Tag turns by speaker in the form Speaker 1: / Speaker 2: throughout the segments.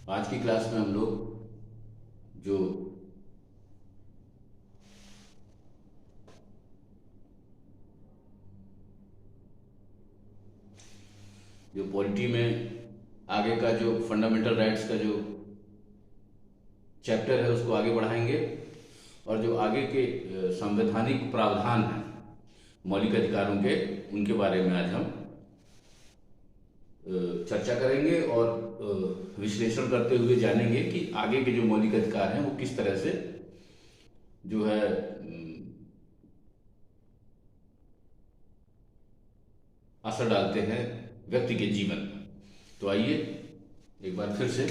Speaker 1: आज की क्लास में हम लोग जो जो पॉलिटी में आगे का जो फंडामेंटल राइट्स का जो चैप्टर है उसको आगे बढ़ाएंगे और जो आगे के संवैधानिक प्रावधान हैं मौलिक अधिकारों के, उनके बारे में आज हम चर्चा करेंगे और विश्लेषण करते हुए जानेंगे कि आगे के जो मौलिक अधिकार हैं वो किस तरह से जो है असर डालते हैं व्यक्ति के जीवन में। तो आइए एक बार फिर से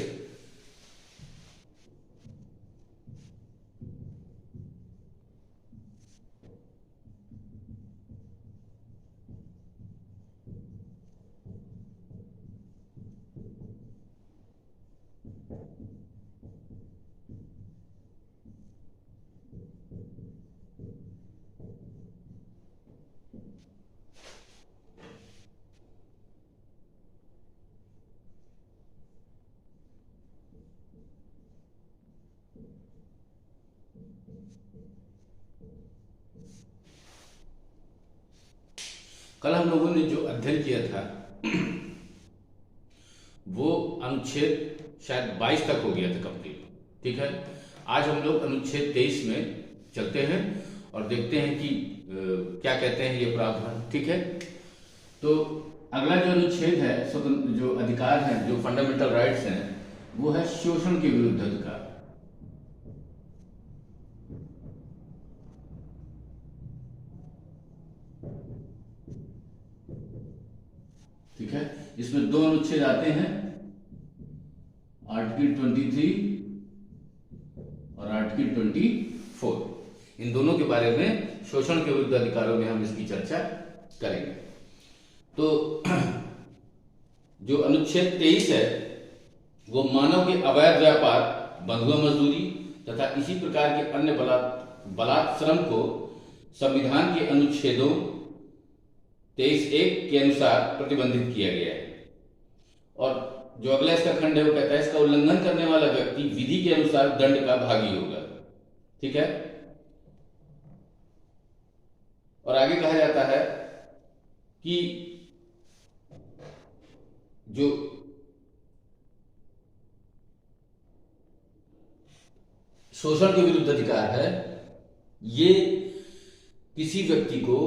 Speaker 1: कल हम लोगों ने जो अध्ययन किया था वो अनुच्छेद शायद 22 तक हो गया था कंप्लीट। ठीक है, आज हम लोग अनुच्छेद 23 में चलते हैं और देखते हैं कि क्या कहते हैं ये प्रावधान। ठीक है, तो अगला जो अनुच्छेद है, स्वतंत्र जो अधिकार हैं, जो फंडामेंटल राइट्स हैं, वो है शोषण के विरुद्ध अधिकार। ठीक है, इसमें दो अनुच्छेद आते हैं, आर्टिकल 23 और आर्टिकल 24। इन दोनों के बारे में, शोषण के विरुद्ध अधिकारों में हम इसकी चर्चा करेंगे। तो जो अनुच्छेद 23 है वो मानव के अवैध व्यापार, बंधुआ मजदूरी तथा इसी प्रकार के अन्य बलात् श्रम को संविधान के अनुच्छेदों 23(1) के अनुसार प्रतिबंधित किया गया है। और जो अगला इसका खंड है वो कहता है इसका उल्लंघन करने वाला व्यक्ति विधि के अनुसार दंड का भागी होगा। ठीक है, और आगे कहा जाता है कि जो शोषण के विरुद्ध अधिकार है ये किसी व्यक्ति को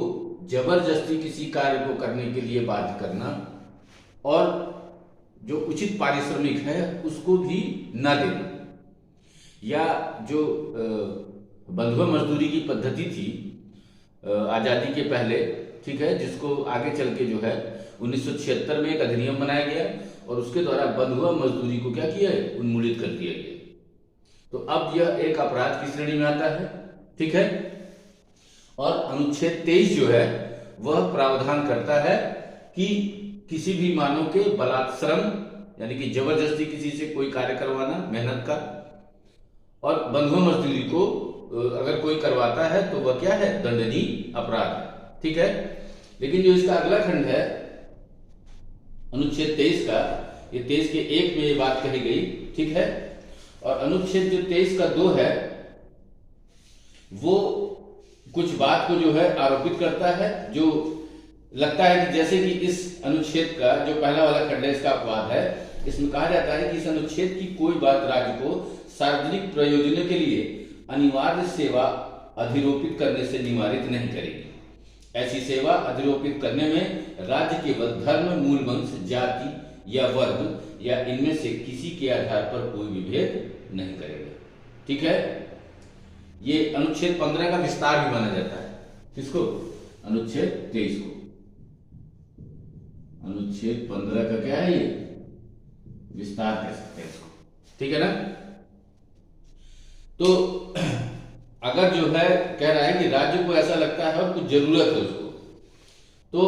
Speaker 1: जबरदस्ती किसी कार्य को करने के लिए बाध्य करना और जो उचित पारिश्रमिक है उसको भी न देना, या जो बंधुआ मजदूरी की पद्धति थी आज़ादी के पहले, ठीक है, जिसको आगे चल के जो है 1976 में एक अधिनियम बनाया गया और उसके द्वारा बंधुआ मजदूरी को क्या किया है, उन्मूलित कर दिया गया। तो अब यह एक अपराध की श्रेणी में आता है। ठीक है, और अनुच्छेद 23 जो है वह प्रावधान करता है कि किसी भी मानव के बलात् श्रम यानी कि जबरदस्ती किसी से कोई कार्य करवाना मेहनत का, और बंधुआ मजदूरी को अगर कोई करवाता है तो वह क्या है, दंडनीय अपराध है। ठीक है, लेकिन जो इसका अगला खंड है अनुच्छेद 23 का, ये 23 के 1 में ये बात कही गई। ठीक है, और अनुच्छेद जो 23 का 2 है वो कुछ बात को जो है आरोपित करता है, जो लगता है कि जैसे कि इस अनुच्छेद का जो पहला वाला खंड है इसका अपवाद है। इसमें कहा जाता है कि इस अनुच्छेद की कोई बात राज्य को सार्वजनिक प्रयोजनों के लिए अनिवार्य सेवा अधिरोपित करने से निवारित नहीं करेगी। ऐसी सेवा अधिरोपित करने में राज्य केवल धर्म, मूल वंश, जाति या वर्ग या इनमें से किसी के आधार पर कोई भी भेद नहीं करेगा। ठीक है, ये अनुच्छेद 15 का विस्तार भी माना जाता है। किसको? अनुच्छेद 23 को। अनुच्छेद 15 का क्या है, ये विस्तार कह सकते हैं इसको। ठीक है ना। तो अगर जो है कह रहा है कि राज्य को ऐसा लगता है और कुछ जरूरत है उसको, तो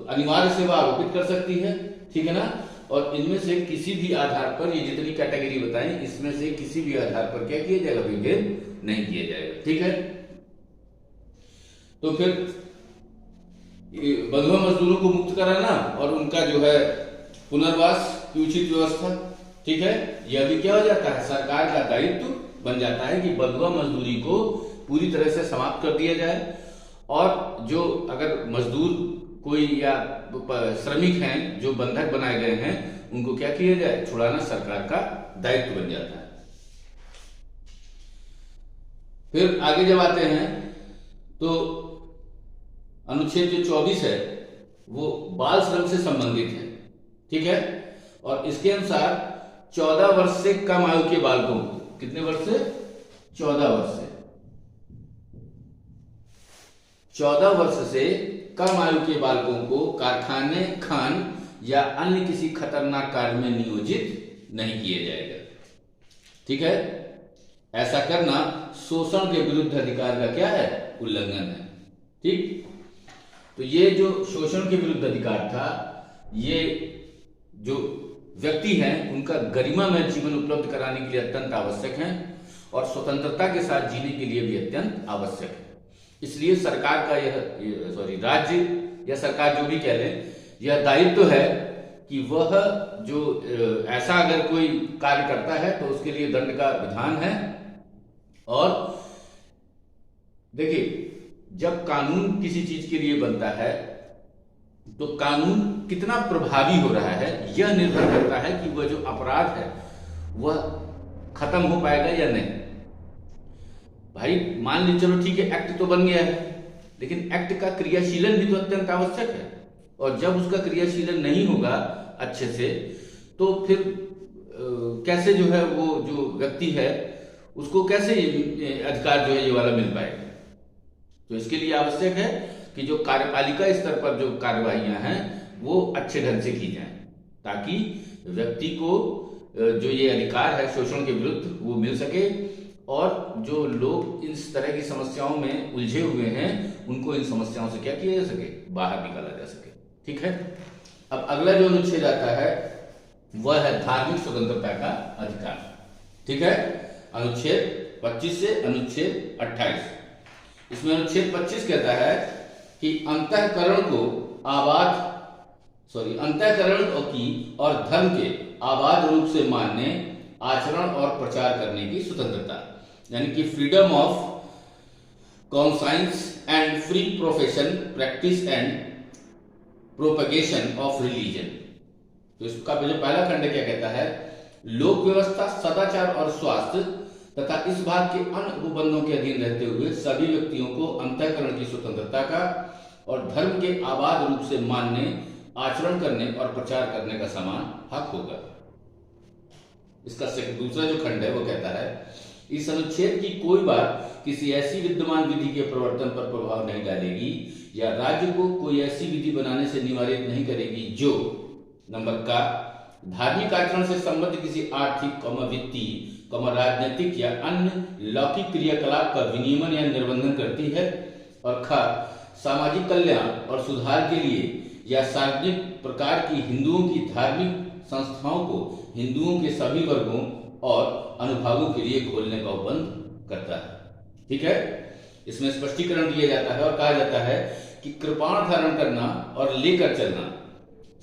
Speaker 1: अनिवार्य सेवा आरोपित कर सकती है। ठीक है ना, और इनमें से किसी भी आधार पर, ये जितनी कैटेगरी बताई, इसमें से किसी भी आधार पर क्या किया जाएगा, विभेद नहीं किया जाएगा। ठीक है, तो फिर बंधुआ मजदूरों को मुक्त कराना और उनका जो है पुनर्वास की उचित व्यवस्था, ठीक है, यह भी क्या हो जाता है, सरकार का दायित्व बन जाता है कि बंधुआ मजदूरी को पूरी तरह से समाप्त कर दिया जाए। और जो अगर मजदूर कोई या श्रमिक हैं जो बंधक बनाए गए हैं, उनको क्या किया जाए, छुड़ाना सरकार का दायित्व बन जाता है। फिर आगे जब आते हैं तो अनुच्छेद जो 24 है वो बाल श्रम से संबंधित है, ठीक है। और इसके अनुसार 14 वर्ष से कम आयु के बालकों को, कितने वर्ष से, 14 वर्ष से, 14 वर्ष से कम आयु के बालकों को कारखाने, खान या अन्य किसी खतरनाक कार्य में नियोजित नहीं किया जाएगा, ठीक है। ऐसा करना शोषण के विरुद्ध अधिकार का क्या है, उल्लंघन है, ठीक। तो ये जो शोषण के विरुद्ध अधिकार था, ये जो व्यक्ति हैं उनका गरिमामय जीवन उपलब्ध कराने के लिए अत्यंत आवश्यक है और स्वतंत्रता के साथ जीने के लिए भी अत्यंत आवश्यक है। इसलिए सरकार का राज्य या सरकार जो भी कह लें, यह दायित्व है कि वह जो ऐसा अगर कोई कार्य करता है तो उसके लिए दंड का विधान है। और देखिए, जब कानून किसी चीज के लिए बनता है तो कानून कितना प्रभावी हो रहा है यह निर्भर करता है कि वह जो अपराध है वह खत्म हो पाएगा या नहीं। भाई मान लीजिए, चलो ठीक है, एक्ट तो बन गया है, लेकिन एक्ट का क्रियाशीलन भी तो अत्यंत आवश्यक है। और जब उसका क्रियाशीलन नहीं होगा अच्छे से, तो फिर कैसे जो है वो जो व्यक्ति है उसको कैसे अधिकार जो है ये वाला मिल पाएगा। तो इसके लिए आवश्यक है कि जो कार्यपालिका स्तर पर जो कार्यवाहियां हैं वो अच्छे ढंग से की जाएं, ताकि व्यक्ति को जो ये अधिकार है शोषण के विरुद्ध वो मिल सके और जो लोग इस तरह की समस्याओं में उलझे हुए हैं उनको इन समस्याओं से क्या किया जा सके, बाहर निकाला जा सके, ठीक है। अब अगला जो अनुच्छेद आता है वह है धार्मिक स्वतंत्रता का अधिकार, ठीक है। अनुच्छेद 25 से अनुच्छेद 28। इसमें अनुच्छेद 25 कहता है कि अंतःकरण की और धर्म के आबाद रूप से मानने, आचरण और प्रचार करने की स्वतंत्रता, यानी कि freedom of conscience and free profession, practice and propagation of religion. तो इसका जो पहला खंड क्या कहता है, लोक व्यवस्था, सदाचार और स्वास्थ्य तथा इस भाग के अन्य उपबंधों के अधीन रहते हुए सभी व्यक्तियों को अंतःकरण की स्वतंत्रता का और धर्म के आबाद रूप से मानने, आचरण करने और प्रचार करने का समान हक होगा। इसका दूसरा जो खंड है वो कहता है, इस अनुच्छेद की कोई बात किसी ऐसी विद्यमान विधि के प्रवर्तन पर प्रभाव नहीं डालेगी या राज्य को कोई ऐसी विधि बनाने से निवारित नहीं करेगी जो नंबर का धार्मिक आचरण से संबद्ध किसी आर्थिक, वित्तीय, राजनीतिक या अन्य लौकिक क्रियाकलाप का विनियमन या निर्बंधन करती है, और ख सामाजिक कल्याण और सुधार के लिए या सार्वजनिक प्रकार की हिंदुओं की धार्मिक संस्थाओं को हिंदुओं के सभी वर्गों और अनुभागों के लिए खोलने का उपबंध करता है, ठीक है। इसमें स्पष्टीकरण दिया जाता है और कहा जाता है कि कृपाण धारण करना और लेकर चलना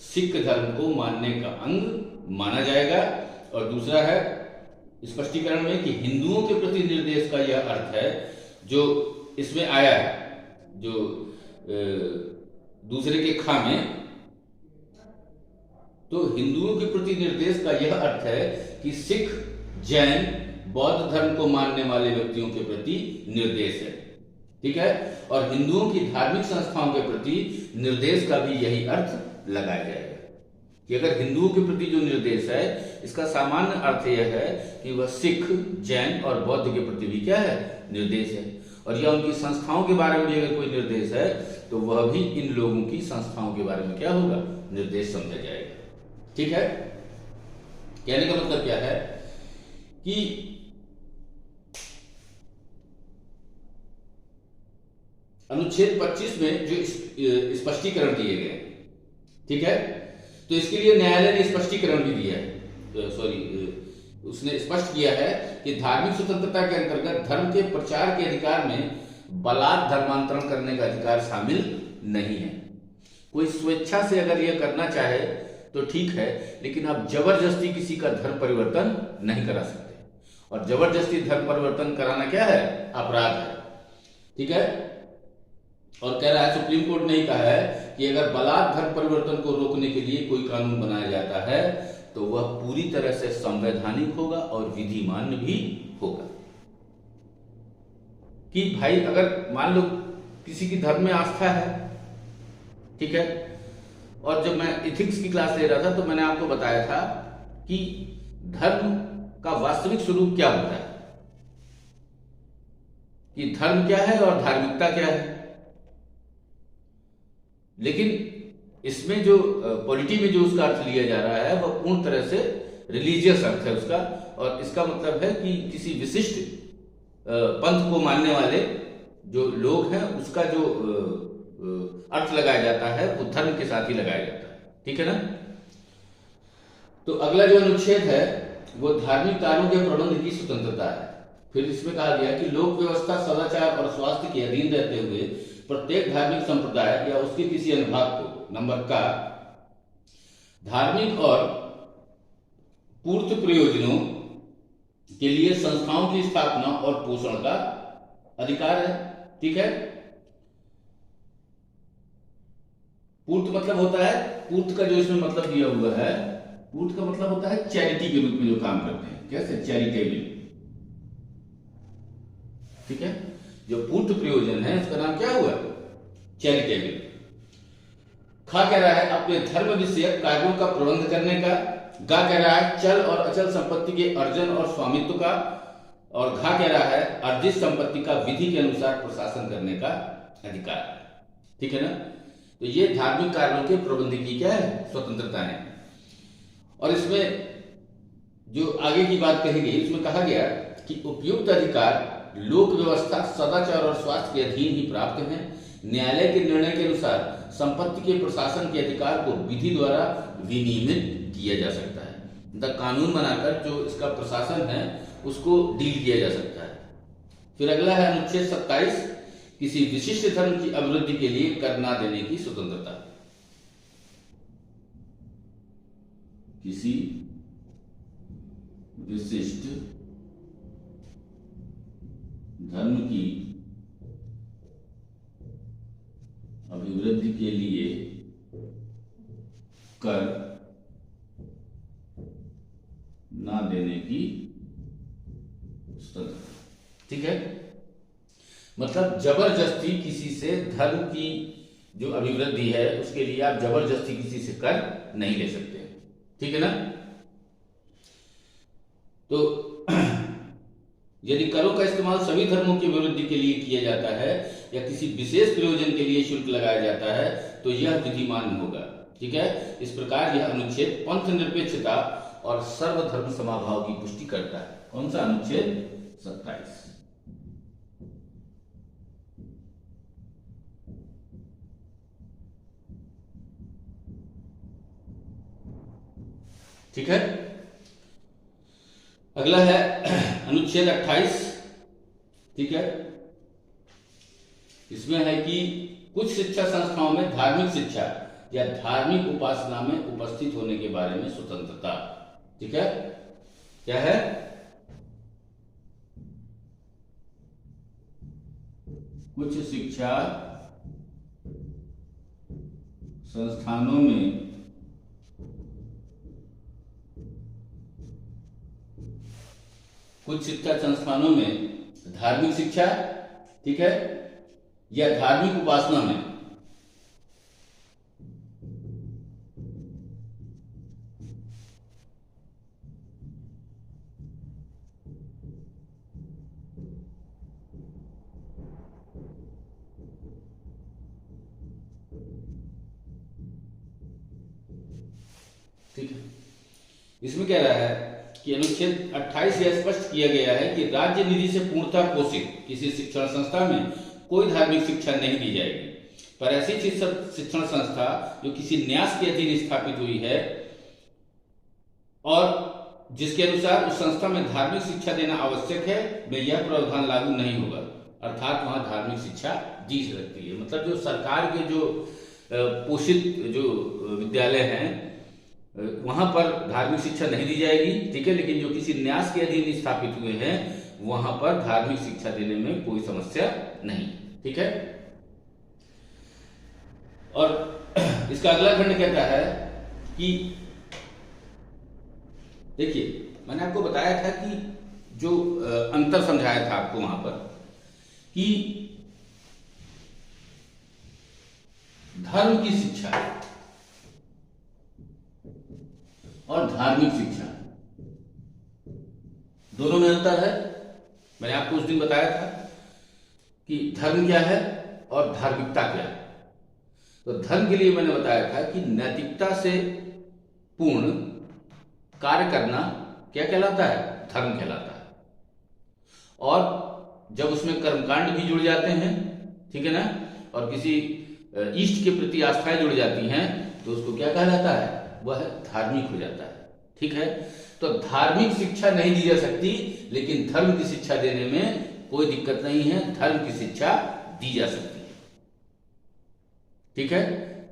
Speaker 1: सिख धर्म को मानने का अंग माना जाएगा। और दूसरा है स्पष्टीकरण में कि हिंदुओं के प्रति निर्देश का यह अर्थ है जो इसमें आया है, जो दूसरे के खा में, तो हिंदुओं के प्रति निर्देश का यह अर्थ है कि सिख, जैन, बौद्ध धर्म को मानने वाले व्यक्तियों के प्रति निर्देश है, ठीक है। और हिंदुओं की धार्मिक संस्थाओं के प्रति निर्देश का भी यही अर्थ लगाया जाएगा कि अगर हिंदुओं के प्रति जो निर्देश है इसका सामान्य अर्थ यह है कि वह सिख, जैन और बौद्ध के प्रति भी क्या है, निर्देश है। और यह उनकी संस्थाओं के बारे में भी अगर कोई निर्देश है तो वह भी इन लोगों की संस्थाओं के बारे में क्या होगा, निर्देश समझा जाएगा, ठीक है। कहने का मतलब क्या है कि अनुच्छेद 25 में जो स्पष्टीकरण दिए गए, ठीक है, तो इसके लिए न्यायालय ने स्पष्टीकरण भी दिया है, उसने स्पष्ट किया है कि धार्मिक स्वतंत्रता के अंतर्गत धर्म के प्रचार के अधिकार में बलात् धर्मांतरण करने का अधिकार शामिल नहीं है। कोई स्वेच्छा से अगर यह करना चाहे तो ठीक है, लेकिन आप जबरदस्ती किसी का धर्म परिवर्तन नहीं करा सकते। और जबरदस्ती धर्म परिवर्तन कराना क्या है? अपराध है। ठीक है। और कह रहा है, सुप्रीम कोर्ट ने कहा है कि अगर बलात् धर्म परिवर्तन को रोकने के लिए कोई कानून बनाया जाता है तो वह पूरी तरह से संवैधानिक होगा और विधिमान्य भी होगा। कि भाई अगर मान लो किसी की धर्म में आस्था है, ठीक है, और जब मैं इथिक्स की क्लास ले रहा था तो मैंने आपको बताया था कि धर्म का वास्तविक स्वरूप क्या होता है, कि धर्म क्या है और धार्मिकता क्या है। लेकिन इसमें जो पॉलिटी में जो उसका अर्थ लिया जा रहा है वह पूर्ण तरह से रिलीजियस अर्थ है उसका, और इसका मतलब है कि किसी विशिष्ट पंथ को मानने वाले जो लोग हैं उसका जो अर्थ लगाया जाता है वो धर्म के साथ ही लगाया जाता है। ठीक है ना। तो अगला जो अनुच्छेद है वो धार्मिक कार्यों के प्रबंध की स्वतंत्रता है। फिर इसमें कहा गया कि लोक व्यवस्था, सदाचार और स्वास्थ्य के अधीन रहते हुए प्रत्येक धार्मिक संप्रदाय या उसके किसी अनुभाग को नंबर का धार्मिक और पूर्त प्रयोजनों के लिए संस्थाओं की स्थापना और पोषण का अधिकार है। ठीक है। पूर्त मतलब होता है, पूर्त का जो इसमें मतलब दिया हुआ है, पूर्त का मतलब होता है चैरिटी के रूप में जो काम करते हैं, कैसे? चैरिटेबल। ठीक है। जो पूर्त प्रयोजन है उसका नाम क्या हुआ? चैरिटेबल। खा कह रहा है अपने धर्म विषयक कार्यों का प्रबंध करने का, गा कह रहा है चल और अचल संपत्ति के अर्जन और स्वामित्व का, और घा कह रहा है अर्जित संपत्ति का विधि के अनुसार प्रशासन करने का अधिकार है। ठीक है ना। तो ये धार्मिक कार्यों के प्रबंध की क्या है? स्वतंत्रता है। और इसमें जो आगे की बात कही गई उसमें कहा गया कि उपयुक्त अधिकार लोक व्यवस्था, सदाचार और स्वास्थ्य के अधीन ही प्राप्त हैं। न्यायालय के निर्णय के अनुसार संपत्ति के प्रशासन के अधिकार को विधि द्वारा विनियमित किया जा सकता है। मतलब कानून बनाकर जो इसका प्रशासन है उसको डील किया जा सकता है। फिर अगला है अनुच्छेद 27, किसी विशिष्ट धर्म की अभिवृद्धि के लिए कर न देने की स्वतंत्रता। किसी विशिष्ट धर्म की अभिवृद्धि के लिए कर ना देने की स्वतंत्रता। ठीक है। मतलब जबरदस्ती किसी से धर्म की जो अभिवृद्धि है उसके लिए आप जबरदस्ती किसी से कर नहीं ले सकते। ठीक है ना। तो यदि करों का इस्तेमाल सभी धर्मों की अभिवृद्धि के लिए किया जाता है या किसी विशेष प्रयोजन के लिए शुल्क लगाया जाता है तो यह विधिमान्य होगा। ठीक है। इस प्रकार यह अनुच्छेद पंथ निरपेक्षता और सर्वधर्म समभाव की पुष्टि करता है। कौन सा? अनुच्छेद 27। ठीक है। अगला है अनुच्छेद 28। ठीक है। इसमें है कि कुछ शिक्षा संस्थाओं में धार्मिक शिक्षा या धार्मिक उपासना में उपस्थित होने के बारे में स्वतंत्रता। ठीक है। क्या है? कुछ शिक्षा संस्थानों में धार्मिक शिक्षा, ठीक है, या धार्मिक उपासना में ठीक है। इसमें कह रहा है कि अनुच्छेद 28 यह स्पष्ट किया गया है कि राज्य निधि से पूर्णतः पोषित किसी शिक्षण संस्था में कोई धार्मिक शिक्षा नहीं दी जाएगी, पर ऐसी शिक्षण संस्था जो किसी न्यास के अधीन स्थापित हुई है और जिसके अनुसार उस संस्था में धार्मिक शिक्षा देना आवश्यक है, में यह प्रावधान लागू नहीं होगा। अर्थात वहां धार्मिक शिक्षा दी सकती है। मतलब जो सरकार के जो पोषित जो विद्यालय हैं, वहां पर धार्मिक शिक्षा नहीं दी जाएगी, ठीक है। लेकिन जो किसी न्यास के अधीन स्थापित हुए हैं वहां पर धार्मिक शिक्षा देने में कोई समस्या नहीं, ठीक है। और इसका अगला खंड कहता है कि देखिए, मैंने आपको बताया था कि जो अंतर समझाया था आपको वहां पर कि धर्म की शिक्षा और धार्मिक शिक्षा दोनों में अंतर है। मैंने आपको उस दिन बताया था कि धर्म क्या है और धार्मिकता क्या है। तो धर्म के लिए मैंने बताया था कि नैतिकता से पूर्ण कार्य करना क्या कहलाता है, धर्म कहलाता है। और जब उसमें कर्मकांड भी जुड़ जाते हैं, ठीक है ना, और किसी इष्ट के प्रति आस्थाएं जुड़ जाती हैं तो उसको क्या कहलाता है, वह धार्मिक हो जाता है, ठीक है। तो धार्मिक शिक्षा नहीं दी जा सकती, लेकिन धर्म की शिक्षा देने में कोई दिक्कत नहीं है, धर्म की शिक्षा दी जा सकती है, ठीक है।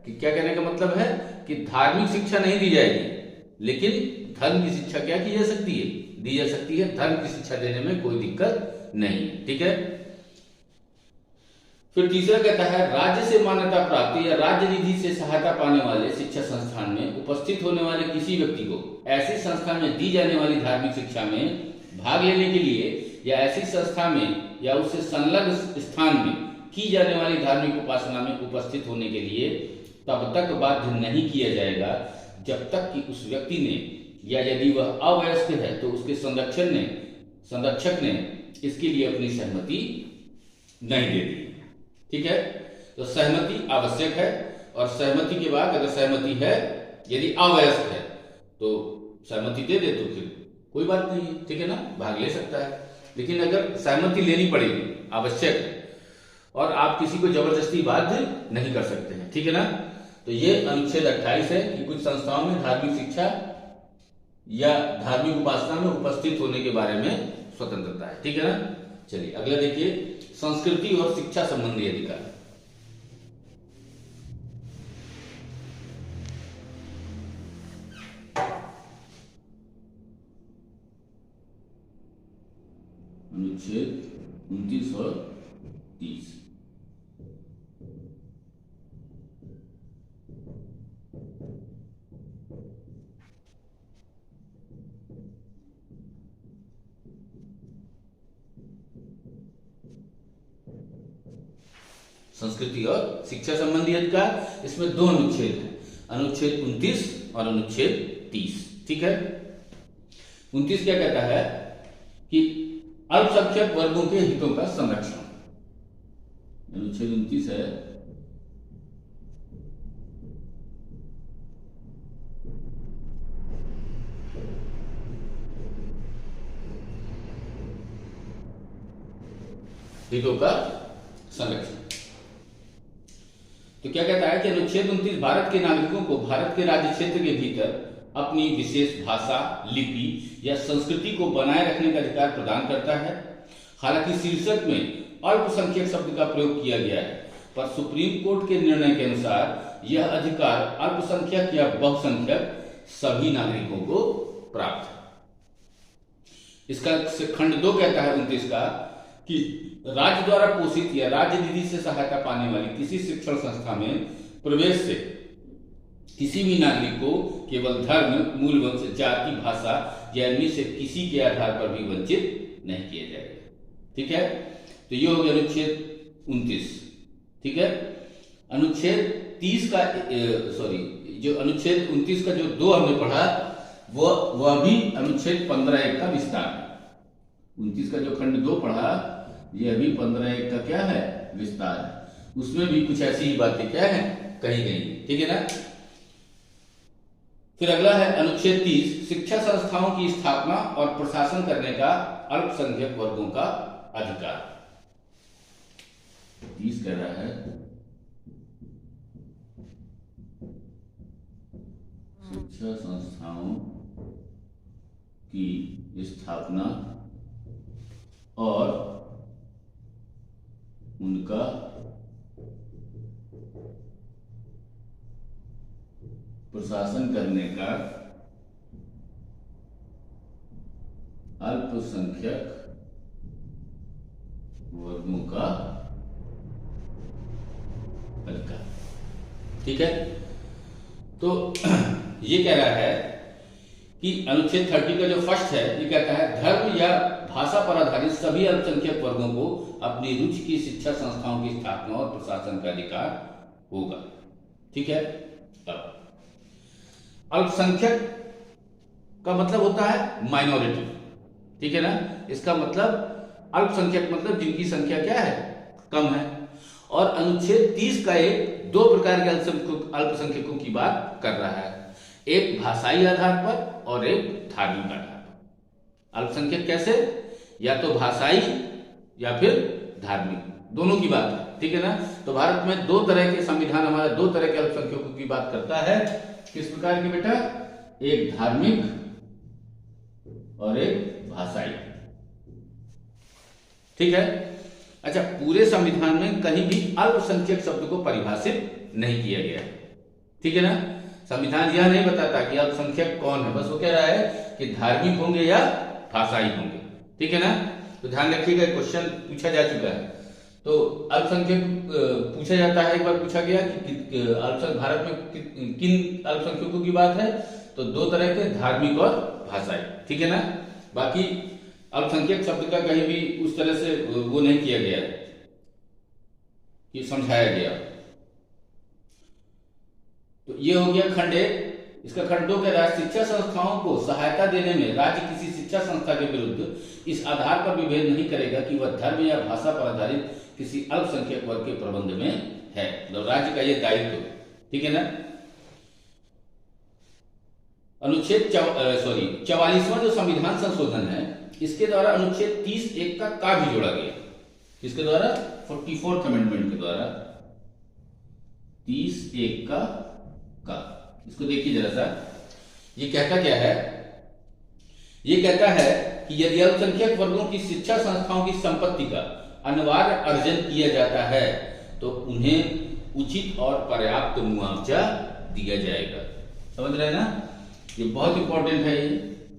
Speaker 1: कि क्या कहने का मतलब है कि धार्मिक शिक्षा नहीं दी जाएगी, लेकिन धर्म की शिक्षा क्या की जा सकती है, दी जा सकती है। धर्म की शिक्षा देने में कोई दिक्कत नहीं, ठीक है। फिर तीसरा कहता है, राज्य से मान्यता प्राप्त या राज्य निधि से सहायता पाने वाले शिक्षा संस्थान में उपस्थित होने वाले किसी व्यक्ति को ऐसी संस्था में दी जाने वाली धार्मिक शिक्षा में भाग लेने के लिए या ऐसी संस्था में या उससे संलग्न स्थान में की जाने वाली धार्मिक उपासना में उपस्थित होने के लिए तब तक बाध्य नहीं किया जाएगा जब तक कि उस व्यक्ति ने या यदि वह अवयस्क है तो उसके संरक्षक ने इसके लिए अपनी सहमति नहीं दे दी, ठीक है। तो सहमति आवश्यक है, और सहमति के बाद अगर सहमति है, यदि अवयस्क है तो सहमति दे दे तो फिर कोई बात नहीं है, ठीक है ना, भाग ले सकता है। लेकिन अगर सहमति लेनी पड़ेगी, आवश्यक है, और आप किसी को जबरदस्ती बाध्य नहीं कर सकते हैं, ठीक है ना। तो ये अनुच्छेद 28 है कि कुछ संस्थाओं में धार्मिक शिक्षा या धार्मिक उपासना में उपस्थित होने के बारे में स्वतंत्रता है, ठीक है ना। चलिए अगला देखिए, संस्कृति और शिक्षा संबंधी अधिकार। अनुच्छेद 29 और 30। संस्कृति और शिक्षा संबंधी अधिकार, इसमें दो अनुच्छेद हैं, अनुच्छेद 29 और अनुच्छेद 30, ठीक है। 29 क्या कहता है कि अल्पसंख्यक वर्गों के हितों का संरक्षण, अनुच्छेद 29 है हितों का संरक्षण। तो क्या कहता है कि अनुच्छेद 29 भारत के नागरिकों को भारत के राज्य क्षेत्र के भीतर अपनी विशेष भाषा, लिपि या संस्कृति को बनाए रखने का अधिकार प्रदान करता है। हालांकि शीर्षक में अल्पसंख्यक शब्द का प्रयोग किया गया है, पर सुप्रीम कोर्ट के निर्णय के अनुसार यह अधिकार अल्पसंख्यक या बहुसंख्यक सभी नागरिकों को प्राप्त है। इसका खंड 2 कहता है 29 का कि राज्य द्वारा पोषित या राज्य निधि से सहायता पाने वाली किसी शिक्षण संस्था में प्रवेश से किसी भी नागरिक को केवल धर्म, मूल वंश, जाति, भाषा या इनमें से किसी के आधार पर भी वंचित नहीं किया जाएगा, ठीक है। तो ये हो गया अनुच्छेद 29, ठीक है। अनुच्छेद 30 का जो अनुच्छेद 29 का जो 2 हमने पढ़ा वह भी अनुच्छेद 15(1) का विस्तार है। 29 का जो खंड 2 पढ़ा यह भी 15(1) का क्या है, विस्तार है। उसमें भी कुछ ऐसी ही बातें क्या है, कही गई, ठीक है ना। फिर अगला है अनुच्छेद 30, शिक्षा संस्थाओं की स्थापना और प्रशासन करने का अल्पसंख्यक वर्गों का अधिकार। 30 कह रहा है शिक्षा संस्थाओं की स्थापना और उनका प्रशासन करने का अल्पसंख्यक वर्गों का अधिकार। ठीक है, तो ये कह रहा है कि अनुच्छेद 30 का जो फर्स्ट है ये कहता है धर्म या भाषा पर आधारित सभी अल्पसंख्यक वर्गों को अपनी रुचि की शिक्षा संस्थाओं की स्थापना और प्रशासन का अधिकार होगा। ठीक है, अब अल्पसंख्यक का मतलब होता है माइनॉरिटी। ठीक है ना, इसका मतलब अल्पसंख्यक मतलब जिनकी संख्या क्या है, कम है। और अनुच्छेद 30 का एक दो प्रकार के अल्पसंख्यकों की बात कर रहा है, एक भाषाई आधार पर और एक धार्मिक आधार पर। अल्पसंख्यक कैसे, या तो भाषाई या फिर धार्मिक, दोनों की बात है। ठीक है ना, तो भारत में दो तरह के संविधान, हमारा दो तरह के अल्पसंख्यकों की बात करता है। किस प्रकार के बेटा, एक धार्मिक और एक भाषाई। ठीक है, अच्छा, पूरे संविधान में कहीं भी अल्पसंख्यक शब्द को परिभाषित नहीं किया गया है। ठीक है ना, संविधान यह नहीं बताता कि अल्पसंख्यक कौन है, बस वो कह रहा है कि धार्मिक होंगे या भाषाई होंगे। ठीक है ना, तो ध्यान रखिएगा, क्वेश्चन पूछा जा चुका है। तो अल्पसंख्यक पूछा जाता है, एक बार पूछा गया कि भारत में किन अल्पसंख्यकों की बात है, तो दो तरह के, धार्मिक और भाषाई। ठीक है ना, बाकी अल्पसंख्यक शब्द का कहीं भी उस तरह से वो नहीं किया गया कि समझाया गया। तो ये हो गया खंड एक। इसका खंड दो कह रहा है शिक्षा संस्थाओं को सहायता देने में राज्य किसी शिक्षा संस्था के विरुद्ध इस आधार पर विभेद नहीं करेगा कि वह धर्म या भाषा पर आधारित किसी अल्पसंख्यक वर्ग के प्रबंध में है, मतलब राज्य का ये दायित्व। ठीक है ना, अनुच्छेद 44वां जो संविधान संशोधन है, इसके द्वारा अनुच्छेद 30(1) का भी जोड़ा गया। किसके द्वारा, 44th अमेंडमेंट के द्वारा 30(1) का। इसको देखिए जरा सा, ये कहता क्या है, ये कहता है कि यदि अल्पसंख्यक वर्गों की शिक्षा संस्थाओं की संपत्ति का अनिवार्य अर्जन किया जाता है तो उन्हें उचित और पर्याप्त मुआवजा दिया जाएगा। समझ रहे हैं ना, ये बहुत इंपॉर्टेंट है ये।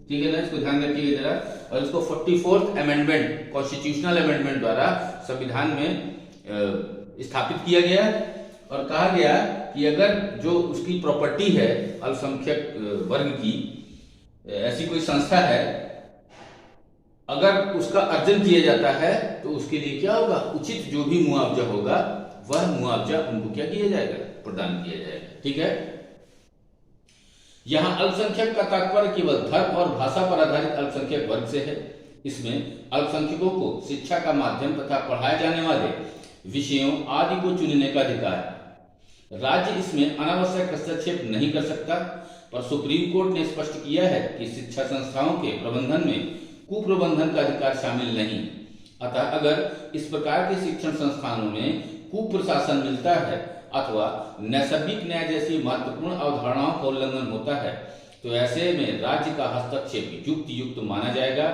Speaker 1: ठीक है ना, इसको ध्यान रखिएगा जरा। और इसको 44th अमेंडमेंट, कॉन्स्टिट्यूशनल अमेंडमेंट द्वारा संविधान में स्थापित किया गया और कहा गया कि अगर जो उसकी प्रॉपर्टी है अल्पसंख्यक वर्ग की, ऐसी कोई संस्था है, अगर उसका अर्जन किया जाता है तो उसके लिए क्या होगा, उचित जो भी मुआवजा होगा वह मुआवजा उनको क्या किया जाएगा, प्रदान किया जाएगा। ठीक है, यहां अल्पसंख्यक का तात्पर्य केवल धर्म और भाषा पर आधारित अल्पसंख्यक वर्ग से है। इसमें अल्पसंख्यकों को शिक्षा का माध्यम तथा पढ़ाए जाने वाले विषयों आदि को चुनने का अधिकार है। राज्य इसमें अनावश्यक हस्तक्षेप नहीं कर सकता, पर सुप्रीम कोर्ट ने स्पष्ट किया है कि शिक्षा संस्थाओं के प्रबंधन में कुप्रबंधन का अधिकार शामिल नहीं। अतः अगर इस प्रकार के शिक्षण संस्थानों में कुप्रशासन मिलता है अथवा नैसर्गिक न्याय जैसी महत्वपूर्ण अवधारणाओं का उल्लंघन होता है तो ऐसे में राज्य का हस्तक्षेप युक्त माना जाएगा।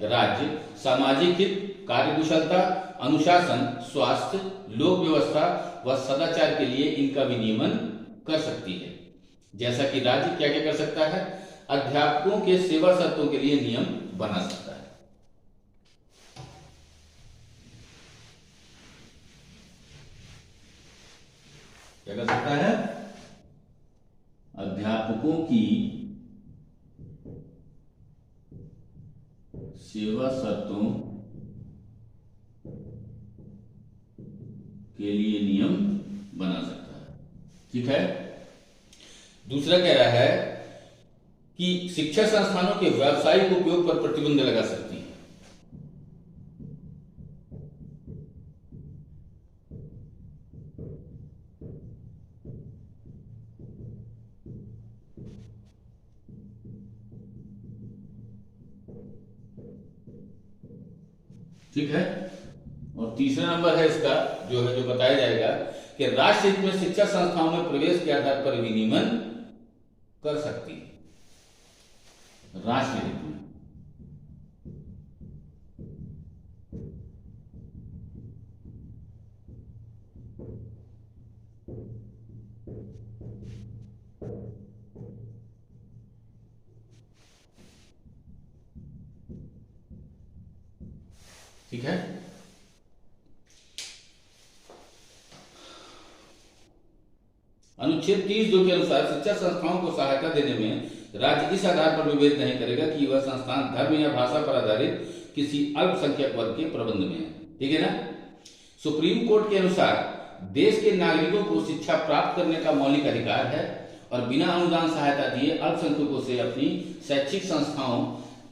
Speaker 1: राज्य सामाजिक हित, कार्यकुशलता, अनुशासन, स्वास्थ्य, लोक व्यवस्था व सदाचार के लिए इनका विनियमन कर सकती है। जैसा कि राज्य क्या क्या कर सकता है, अध्यापकों के सेवा शर्तों के लिए नियम बना सकता है। क्या कर सकता है, अध्यापकों की सेवा शर्तों के लिए नियम बना सकता है। ठीक है, दूसरा कह रहा है कि शिक्षा संस्थानों के व्यावसायिक उपयोग पर प्रतिबंध लगा सकती है। ठीक है, और तीसरा नंबर है इसका जो है, जो बताया जाएगा कि राष्ट्र हित में शिक्षा संस्थाओं में प्रवेश के आधार पर विनियमन कर सकती है। राष्ट्र हित में ठीक है। अनुच्छेद 30(2) के अनुसार शिक्षा संस्थाओं को सहायता देने में राज्य इस आधार पर विभेद नहीं करेगा कि वह संस्थान धर्म या भाषा पर आधारित किसी अल्पसंख्यक वर्ग के प्रबंध में है। ठीक है ना। सुप्रीम कोर्ट के अनुसार देश के नागरिकों को शिक्षा प्राप्त करने का मौलिक अधिकार है और बिना अनुदान सहायता दिए अल्पसंख्यकों से अपनी शैक्षिक संस्थाओं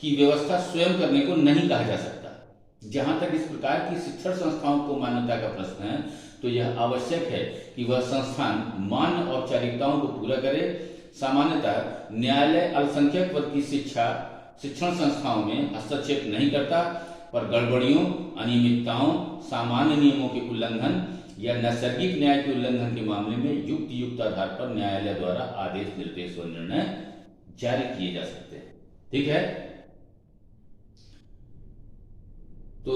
Speaker 1: की व्यवस्था स्वयं करने को नहीं कहा जा सकता। जहां तक इस प्रकार की शिक्षण संस्थाओं को मान्यता का प्रश्न है, तो यह आवश्यक है कि वह संस्थान मान्य औपचारिकताओं को पूरा करे। सामान्यतः न्यायालय अल्पसंख्यक वर्ग की शिक्षण संस्थाओं में हस्तक्षेप नहीं करता, पर गड़बड़ियों, अनियमितताओं, सामान्य नियमों के उल्लंघन या नैसर्गिक न्याय के उल्लंघन के मामले में युक्त आधार पर न्यायालय द्वारा आदेश, निर्देश और निर्णय जारी किए जा सकते हैं। ठीक है। तो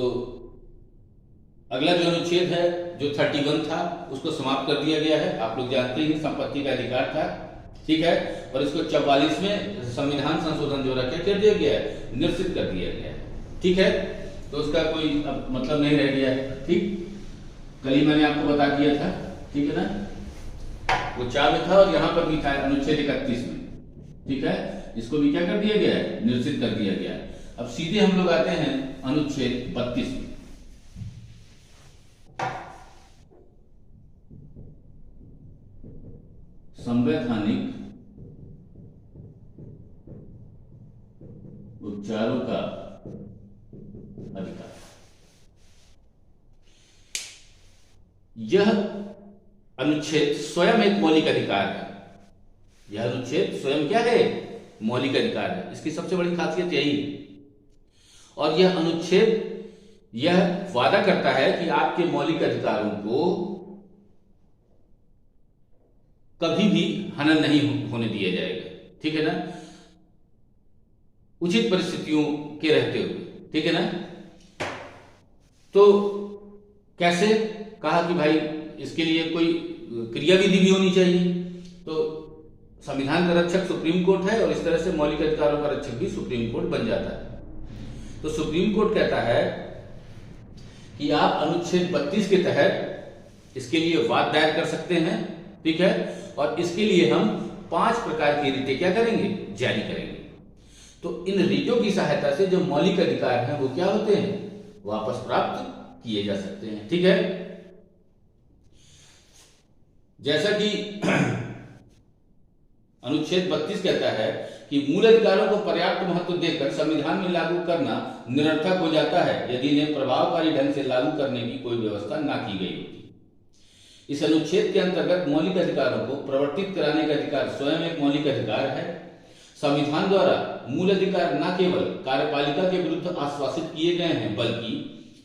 Speaker 1: अगला जो अनुच्छेद है, जो 31 था, उसको समाप्त कर दिया गया है। आप लोग जानते हैं संपत्ति का अधिकार था। ठीक है। और इसको 44वें संविधान संशोधन जो रखा कर दिया गया है, निरसित कर दिया गया है। ठीक है। तो उसका कोई अब मतलब नहीं रह गया है। ठीक, कल ही मैंने आपको बता दिया था। ठीक है ना। वो 4 में था और यहां पर भी था अनुच्छेद 31 में। ठीक है। इसको भी क्या कर दिया गया है, निरसित कर दिया गया है। अब सीधे हम लोग आते हैं अनुच्छेद 32 में। संवैधानिक उपचारों का अधिकार। यह अनुच्छेद स्वयं एक मौलिक अधिकार है। यह अनुच्छेद स्वयं क्या है, मौलिक अधिकार है। इसकी सबसे बड़ी खासियत यही है। और यह अनुच्छेद यह वादा करता है कि आपके मौलिक अधिकारों को कभी भी हनन नहीं होने दिया जाएगा। ठीक है ना, उचित परिस्थितियों के रहते हुए। ठीक है ना। तो कैसे कहा कि भाई इसके लिए कोई क्रिया विधि भी होनी चाहिए। तो संविधान का रक्षक सुप्रीम कोर्ट है और इस तरह से मौलिक अधिकारों का रक्षक भी सुप्रीम कोर्ट बन जाता है। तो सुप्रीम कोर्ट कहता है कि आप अनुच्छेद 32 के तहत इसके लिए वाद दायर कर सकते हैं। ठीक है। और इसके लिए हम 5 प्रकार की रीटें क्या करेंगे, जारी करेंगे। तो इन रीटों की सहायता से जो मौलिक अधिकार हैं वो क्या होते हैं, वापस प्राप्त किए जा सकते हैं। ठीक है। जैसा कि अनुच्छेद 32 कहता है कि मूल अधिकारों को पर्याप्त महत्व देकर संविधान में लागू करना निरर्थक हो जाता है यदि इन्हें प्रभावकारी ढंग से लागू करने की कोई व्यवस्था ना की गई होती। इस अनुच्छेद के अंतर्गत मौलिक अधिकारों को प्रवर्तित कराने का अधिकार स्वयं एक मौलिक अधिकार है। संविधान द्वारा मूल अधिकार न केवल कार्यपालिका के विरुद्ध आश्वासित किए गए हैं बल्कि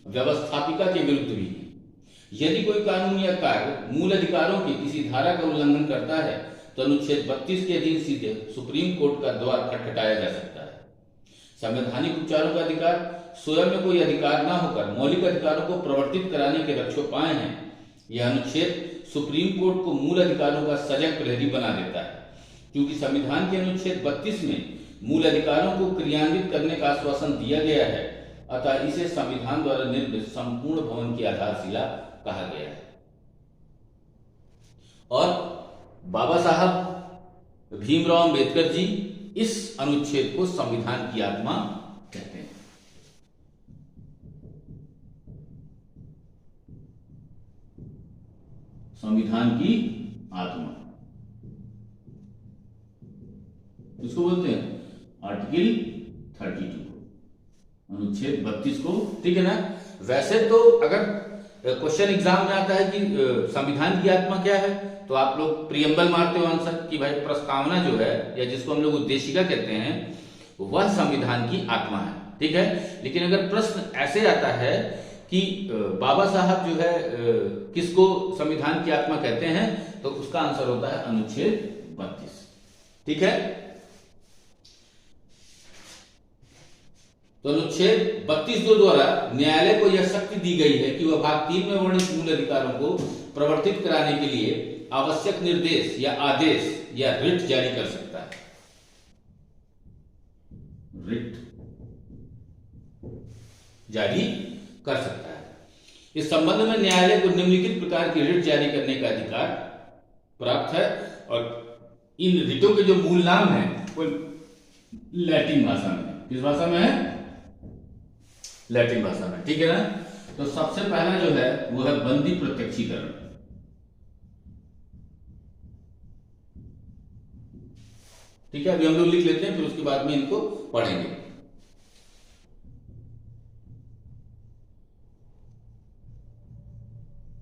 Speaker 1: व्यवस्थापिका के विरुद्ध भी हैं। यदि कोई कानून या कार्य मूल अधिकारों की किसी धारा का उल्लंघन करता है तो अनुच्छेद 32 के अधीन सीधे सुप्रीम कोर्ट का द्वार खटखटाया जा सकता है। संवैधानिक उपचारों का अधिकार स्वयं में कोई अधिकार न होकर मौलिक अधिकारों को प्रवर्तित कराने के रक्षोपाय हैं। यह अनुच्छेद सुप्रीम कोर्ट को मूल अधिकारों का सजग प्रहरी बना देता है। क्योंकि संविधान के अनुच्छेद 32 में मूल अधिकारों को क्रियान्वित करने का आश्वासन दिया गया है, अतः इसे संविधान द्वारा निर्मित संपूर्ण भवन की आधारशिला कहा गया है। और बाबा साहब भीमराव अंबेडकर जी इस अनुच्छेद को संविधान की आत्मा कहते हैं। संविधान की आत्मा इसको बोलते हैं आर्टिकल 32 अनुच्छेद 32 को। ठीक है ना। वैसे तो अगर क्वेश्चन एग्जाम में आता है कि संविधान की आत्मा क्या है, तो आप लोग प्रियम्बल मारते हो आंसर कि भाई प्रस्तावना जो है या जिसको हम लोग उद्देशिका कहते हैं वह संविधान की आत्मा है। ठीक है। लेकिन अगर प्रश्न ऐसे आता है कि बाबा साहब जो है किसको संविधान की आत्मा कहते हैं, तो उसका आंसर होता है अनुच्छेद 32। ठीक है। तो अनुच्छेद 32 द्वारा न्यायालय को यह शक्ति दी गई है कि वह भाग 3 में वर्णित मूल अधिकारों को प्रवर्तित कराने के लिए आवश्यक निर्देश या आदेश या रिट जारी कर सकता है। रिट जारी कर सकता है। इस संबंध में न्यायालय को निम्नलिखित प्रकार की रिट जारी करने का अधिकार प्राप्त है, और इन रिटों के जो मूल नाम है वो लैटिन भाषा में, किस भाषा में है? लैटिन भाषा में, ठीक है ना। तो सबसे पहला जो है वो है बंदी प्रत्यक्षीकरण। ठीक है, अभी हम लोग लिख लेते हैं, फिर उसके बाद में इनको पढ़ेंगे।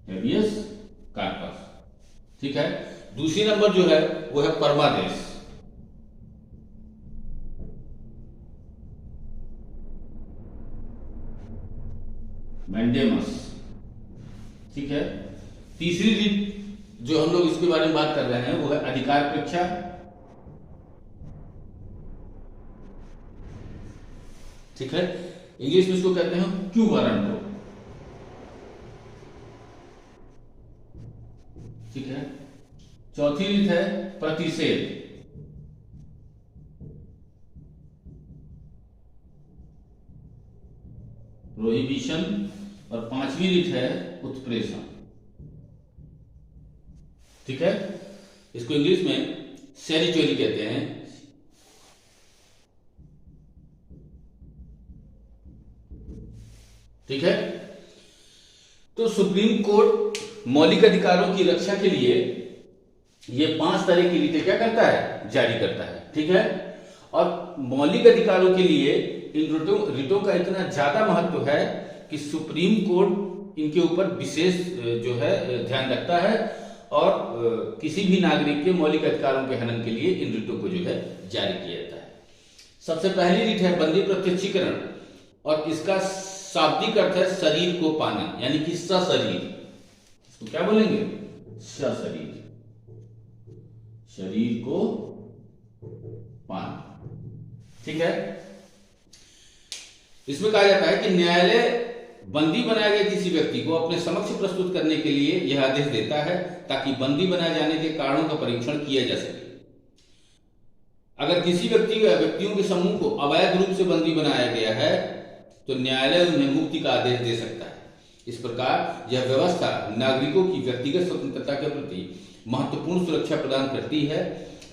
Speaker 1: हेबियस कॉर्पस, ठीक है। दूसरी नंबर जो है वो है परमादेश। मैंडेमस, ठीक है। तीसरी रीत जो हम लोग इसके बारे में बात कर रहे हैं वो है अधिकार परीक्षा। ठीक है, इंग्लिश में इसको कहते हैं क्यू वारंट, ठीक है। चौथी रीत है प्रतिषेध, प्रोहिबिशन, और पांचवी रीत है उत्प्रेषण, ठीक है। इसको इंग्लिश में सेरिचोरी कहते हैं। ठीक है, तो सुप्रीम कोर्ट मौलिक अधिकारों की रक्षा के लिए ये 5 तरह की रीतें क्या करता है? जारी करता है, ठीक है। और मौलिक अधिकारों के लिए इन रिटों का इतना ज्यादा महत्व है कि सुप्रीम कोर्ट इनके ऊपर विशेष जो है ध्यान रखता है, और किसी भी नागरिक के मौलिक अधिकारों के हनन के लिए इन रिटों को जो है जारी किया जाता है। सबसे पहली रीत है बंदी प्रत्यक्षीकरण, और इसका शाब्दिक अर्थ है शरीर को पाना, यानी कि सशरीर। इसको क्या बोलेंगे? सशरीर, शरीर को पाना, ठीक है। इसमें कहा जाता है कि न्यायालय बंदी बनाए गए किसी व्यक्ति को अपने समक्ष प्रस्तुत करने के लिए यह आदेश देता है ताकि बंदी बनाए जाने के कारणों का परीक्षण किया जा सके। अगर किसी व्यक्ति या व्यक्तियों के समूह को अवैध रूप से बंदी बनाया गया है तो न्यायालय उन्हें मुक्ति का आदेश दे सकता है। इस प्रकार यह व्यवस्था नागरिकों की व्यक्तिगत स्वतंत्रता के प्रति महत्वपूर्ण सुरक्षा प्रदान करती है।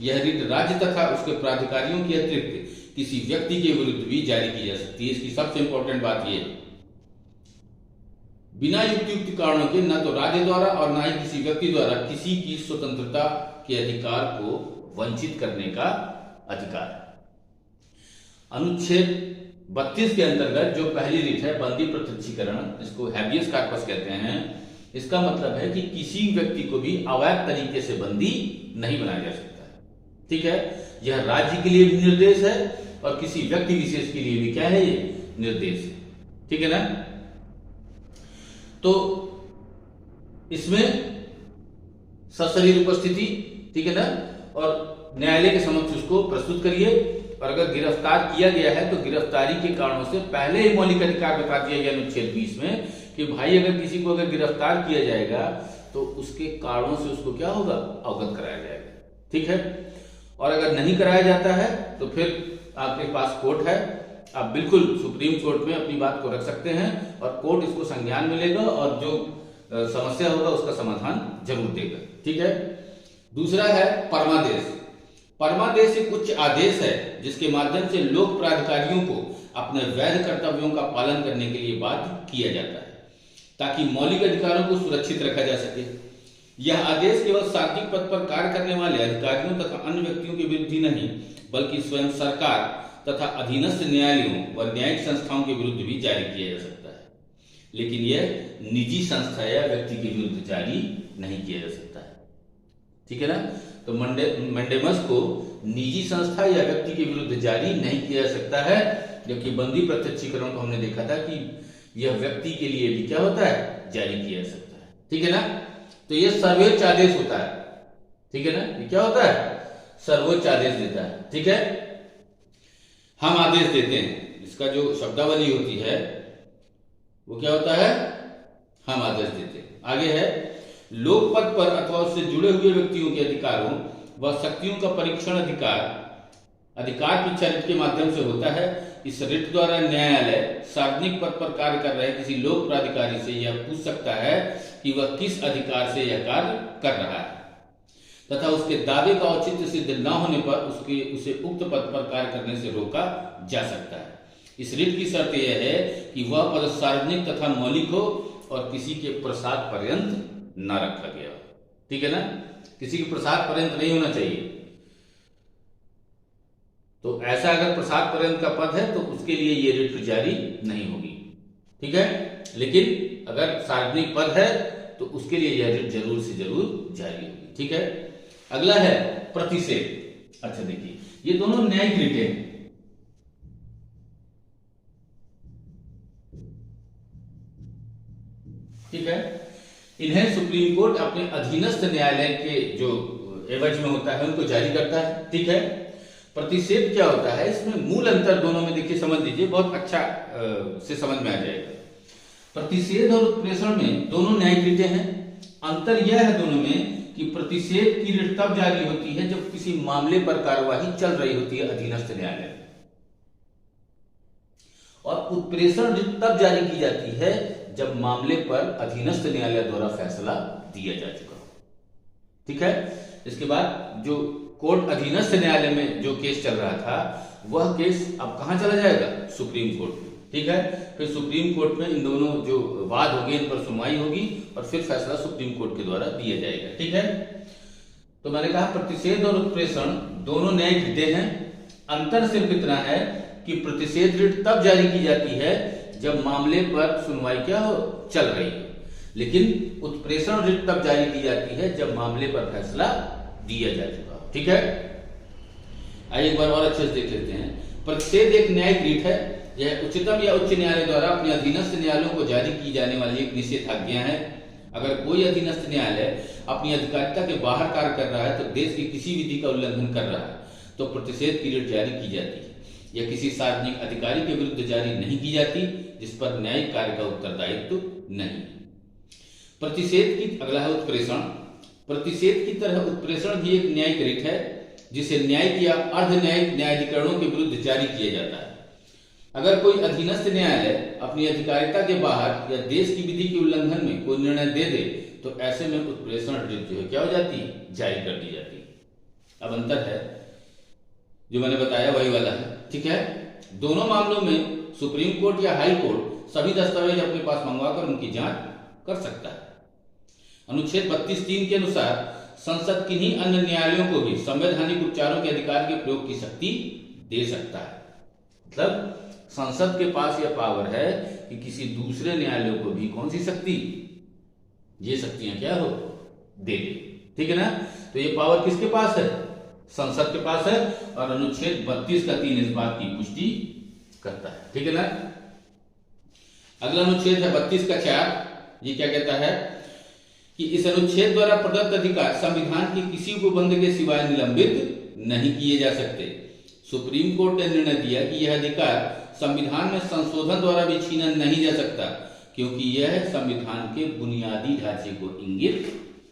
Speaker 1: यह रीत राज्य तथा उसके प्राधिकारियों के अतिरिक्त किसी व्यक्ति के विरुद्ध भी जारी की जा सकती है। इसकी सबसे इंपॉर्टेंट बात यह है, बिना युक्ति कारणों के न तो राज्य द्वारा और न ही किसी व्यक्ति द्वारा किसी की स्वतंत्रता के अधिकार को वंचित करने का अधिकार। अनुच्छेद 32 के अंतर्गत जो पहली रीत है बंदी प्रत्यक्षीकरण, इसको हैबियस कॉर्पस कहते हैं। इसका मतलब है कि किसी व्यक्ति को भी अवैध तरीके से बंदी नहीं बनाया जा सकता है, ठीक है। यह राज्य के लिए भी निर्देश है और किसी व्यक्ति विशेष के लिए भी क्या है, ये निर्देश है, ठीक है ना। तो इसमें सशरीर उपस्थिति, ठीक है ना, और न्यायालय के समक्ष उसको प्रस्तुत करिए, और अगर गिरफ्तार किया गया है तो गिरफ्तारी के कारणों से पहले ही मौलिक अधिकार बता दिया गया अनुच्छेद 20 में कि भाई अगर किसी को अगर गिरफ्तार किया जाएगा तो उसके कारणों से उसको क्या होगा, अवगत कराया जाएगा, ठीक है। और अगर नहीं कराया जाता है तो फिर आपके पास कोर्ट है, आप बिल्कुल सुप्रीम कोर्ट में अपनी बात को रख सकते हैं और कोर्ट इसको संज्ञान में लेगा और जो समस्या होगा उसका समाधान जरूर देगा, ठीक है। दूसरा है परमादेश। परमादेश एक उच्च आदेश है जिसके माध्यम से लोक प्राधिकारियों को अपने वैध कर्तव्यों का पालन करने के लिए बाध्य किया जाता है ताकि मौलिक अधिकारों को सुरक्षित रखा जा सके। यह आदेश केवल सार्वजनिक पद पर कार्य करने वाले अधिकारियों तथा अन्य व्यक्तियों के विरुद्ध ही नहीं बल्कि स्वयं सरकार तथा अधीनस्थ न्यायालयों व न्यायिक संस्थाओं के विरुद्ध भी जारी किया जा सकता है, लेकिन यह निजी संस्था या व्यक्ति के विरुद्ध जारी नहीं किया जा सकता है, ठीक है ना। तो मैंडेमस को निजी संस्था या व्यक्ति के विरुद्ध जारी नहीं किया जा सकता है, जबकि बंदी प्रत्यक्षीकरण को हमने देखा था कि यह व्यक्ति के लिए भी क्या होता है, जारी किया जा सकता है, ठीक है ना। तो यह सर्वोच्च आदेश होता है, ठीक है ना। ये क्या होता है, सर्वोच्च आदेश देता है, ठीक है। हम आदेश देते हैं, इसका जो शब्दावली होती है वो क्या होता है, हम आदेश देते हैं। आगे है लोक पद पर अथवा उससे जुड़े हुए व्यक्तियों के अधिकारों व शक्तियों का परीक्षण अधिकार की चरित्र के माध्यम से होता है। इस रिट द्वारा न्यायालय सार्वजनिक पद पर कार्य कर रहे किसी लोक प्राधिकारी से यह पूछ सकता है कि वह किस अधिकार से यह कार्य कर रहा है तथा उसके दावे का औचित्य सिद्ध न होने पर उसे उक्त पद पर कार्य करने से रोका जा सकता है। इस रिट की शर्त यह है कि वह पद सार्वजनिक तथा मौलिक हो और किसी के प्रसाद पर्यंत न रखा गया हो। ठीक है ना, किसी के प्रसाद पर्यंत नहीं होना चाहिए। तो ऐसा अगर प्रसाद पर्यंत का पद है तो उसके लिए ये रिट जारी नहीं होगी। ठीक है, लेकिन अगर सार्वजनिक पद है तो उसके लिए यह रिट जरूर से जरूर जारी होगी। ठीक है, अगला है प्रतिषेध। अच्छा देखिए, ये दोनों न्यायिक रिटें हैं। ठीक है, इन्हें सुप्रीम कोर्ट अपने अधीनस्थ न्यायालय के जो एवज में होता है उनको जारी करता है। ठीक है, प्रतिषेध क्या होता है, इसमें मूल अंतर दोनों में देखिए, समझ लीजिए, बहुत अच्छा से समझ में आ जाएगा। प्रतिषेध और उत्प्रेषण में दोनों न्यायिक रिटें हैं। अंतर यह है दोनों में कि प्रतिषेध की रिट तब जारी होती है जब किसी मामले पर कार्यवाही चल रही होती है अधीनस्थ न्यायालय में, और उत्प्रेषण रिट तब जारी की जाती है जब मामले पर अधीनस्थ न्यायालय द्वारा फैसला दिया जा चुका हो। ठीक है, इसके बाद जो कोर्ट अधीनस्थ न्यायालय में जो केस चल रहा था वह केस अब कहां चला जाएगा, सुप्रीम कोर्ट में। ठीक है, फिर सुप्रीम कोर्ट में इन दोनों जो वाद होंगे इन पर सुनवाई होगी और फिर फैसला सुप्रीम कोर्ट के द्वारा दिया जाएगा। ठीक है, तो मैंने कहा प्रतिषेध और उत्प्रेषण दोनों न्यायिक रिटें हैं। अंतर सिर्फ इतना है कि प्रतिषेध रिट तब जारी की जाती है जब मामले पर सुनवाई क्या हो, चल रही है, लेकिन उत्प्रेषण रिट तब जारी की जाती है जब मामले पर फैसला दिया जा चुका हो। ठीक है, आइए एक बार और अच्छे से देख लेते हैं। प्रतिषेध एक न्यायिक रिट है। यह उच्चतम या उच्च न्यायालय द्वारा अपने अधीनस्थ न्यायालयों को जारी की जाने वाली एक निषेधाज्ञा है। अगर कोई अधीनस्थ न्यायालय अपनी अधिकारिता के बाहर कार्य कर रहा है तो देश की किसी विधि का उल्लंघन कर रहा है तो प्रतिषेध की रिट जारी की जाती है। यह किसी सार्वजनिक अधिकारी के विरुद्ध जारी नहीं की जाती जिस पर न्यायिक कार्य का उत्तरदायित्व नहीं। प्रतिषेध की अगला है उत्प्रेषण। प्रतिषेध की तरह उत्प्रेषण भी एक न्यायिक रिट है जिसे न्यायिक या अर्ध न्यायिक न्यायाधिकरणों के विरुद्ध जारी किया जाता है। अगर कोई अधीनस्थ न्यायालय अपनी अधिकारिता के बाहर या देश की विधि के उल्लंघन में कोई निर्णय दे दे तो ऐसे में उत्प्रेषण रिट जो है क्या हो जाती है, जारी कर दी जाती है। अब अंतर है जो मैंने बताया वही वाला है। ठीक है, दोनों मामलों में सुप्रीम कोर्ट या हाई कोर्ट सभी दस्तावेज अपने पास मंगवाकर उनकी जांच कर सकता है। अनुच्छेद 32(3) के अनुसार संसद किन्हीं अन्य न्यायालयों को भी संवैधानिक उपचारों के अधिकार के प्रयोग की शक्ति दे सकता है। मतलब संसद के पास यह पावर है कि किसी दूसरे न्यायालय को भी कौन सी शक्ति, ये शक्तियां क्या हो, दे दे। ठीक है ना, तो ये पावर किसके पास है, संसद के पास है, और अनुच्छेद 32 का 3 इस बात की पुष्टि करता है। ठीक है ना, अगला अनुच्छेद है 32 का 4। ये क्या कहता है कि इस अनुच्छेद द्वारा प्रदत्त अधिकार संविधान के किसी उपबंध के सिवाय निलंबित नहीं किए जा सकते। सुप्रीम कोर्ट ने निर्णय दिया कि यह अधिकार संविधान में संशोधन द्वारा भी छीना नहीं जा सकता क्योंकि यह संविधान के बुनियादी ढांचे को इंगित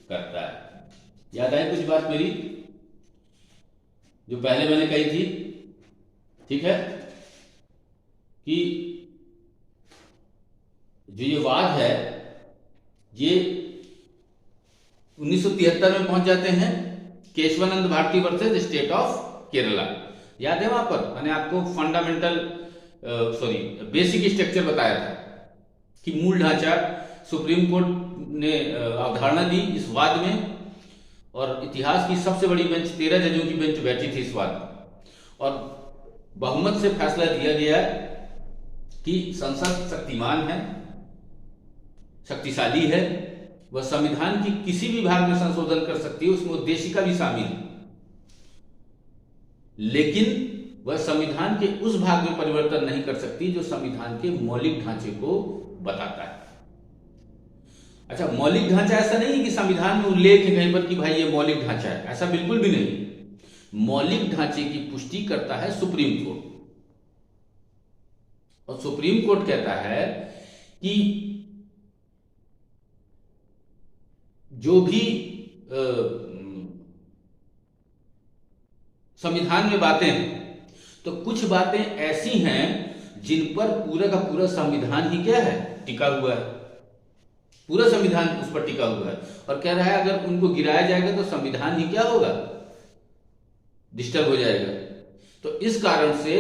Speaker 1: करता है। याद आए कुछ बात मेरी जो पहले मैंने कही थी? ठीक है, कि जो ये वाद है ये 1973 में पहुंच जाते हैं, Keshavananda Bharati versus state of Kerala. याद है, वहां पर मैंने आपको बेसिक स्ट्रक्चर बताया था कि मूल ढांचा सुप्रीम कोर्ट ने अवधारणा दी इस वाद में, और इतिहास की सबसे बड़ी बेंच 13 जजों की बेंच बैठी थी इस वाद में, और बहुमत से फैसला दिया गया कि संसद शक्तिमान है, शक्तिशाली है, वह संविधान की किसी भी भाग में संशोधन कर सकती है, उसमें उद्देशिका भी शामिल है, लेकिन वह संविधान के उस भाग में परिवर्तन नहीं कर सकती जो संविधान के मौलिक ढांचे को बताता है। अच्छा, मौलिक ढांचा ऐसा नहीं है कि संविधान में उल्लेख है कहीं पर कि भाई ये मौलिक ढांचा है, ऐसा बिल्कुल भी नहीं। मौलिक ढांचे की पुष्टि करता है सुप्रीम कोर्ट, और सुप्रीम कोर्ट कहता है कि जो भी संविधान में बातें हैं तो कुछ बातें ऐसी हैं जिन पर पूरा का पूरा संविधान ही क्या है, टिका हुआ है, पूरा संविधान उस पर टिका हुआ है। और कह रहा है अगर उनको गिराया जाएगा तो संविधान ही क्या होगा, डिस्टर्ब हो जाएगा। तो इस कारण से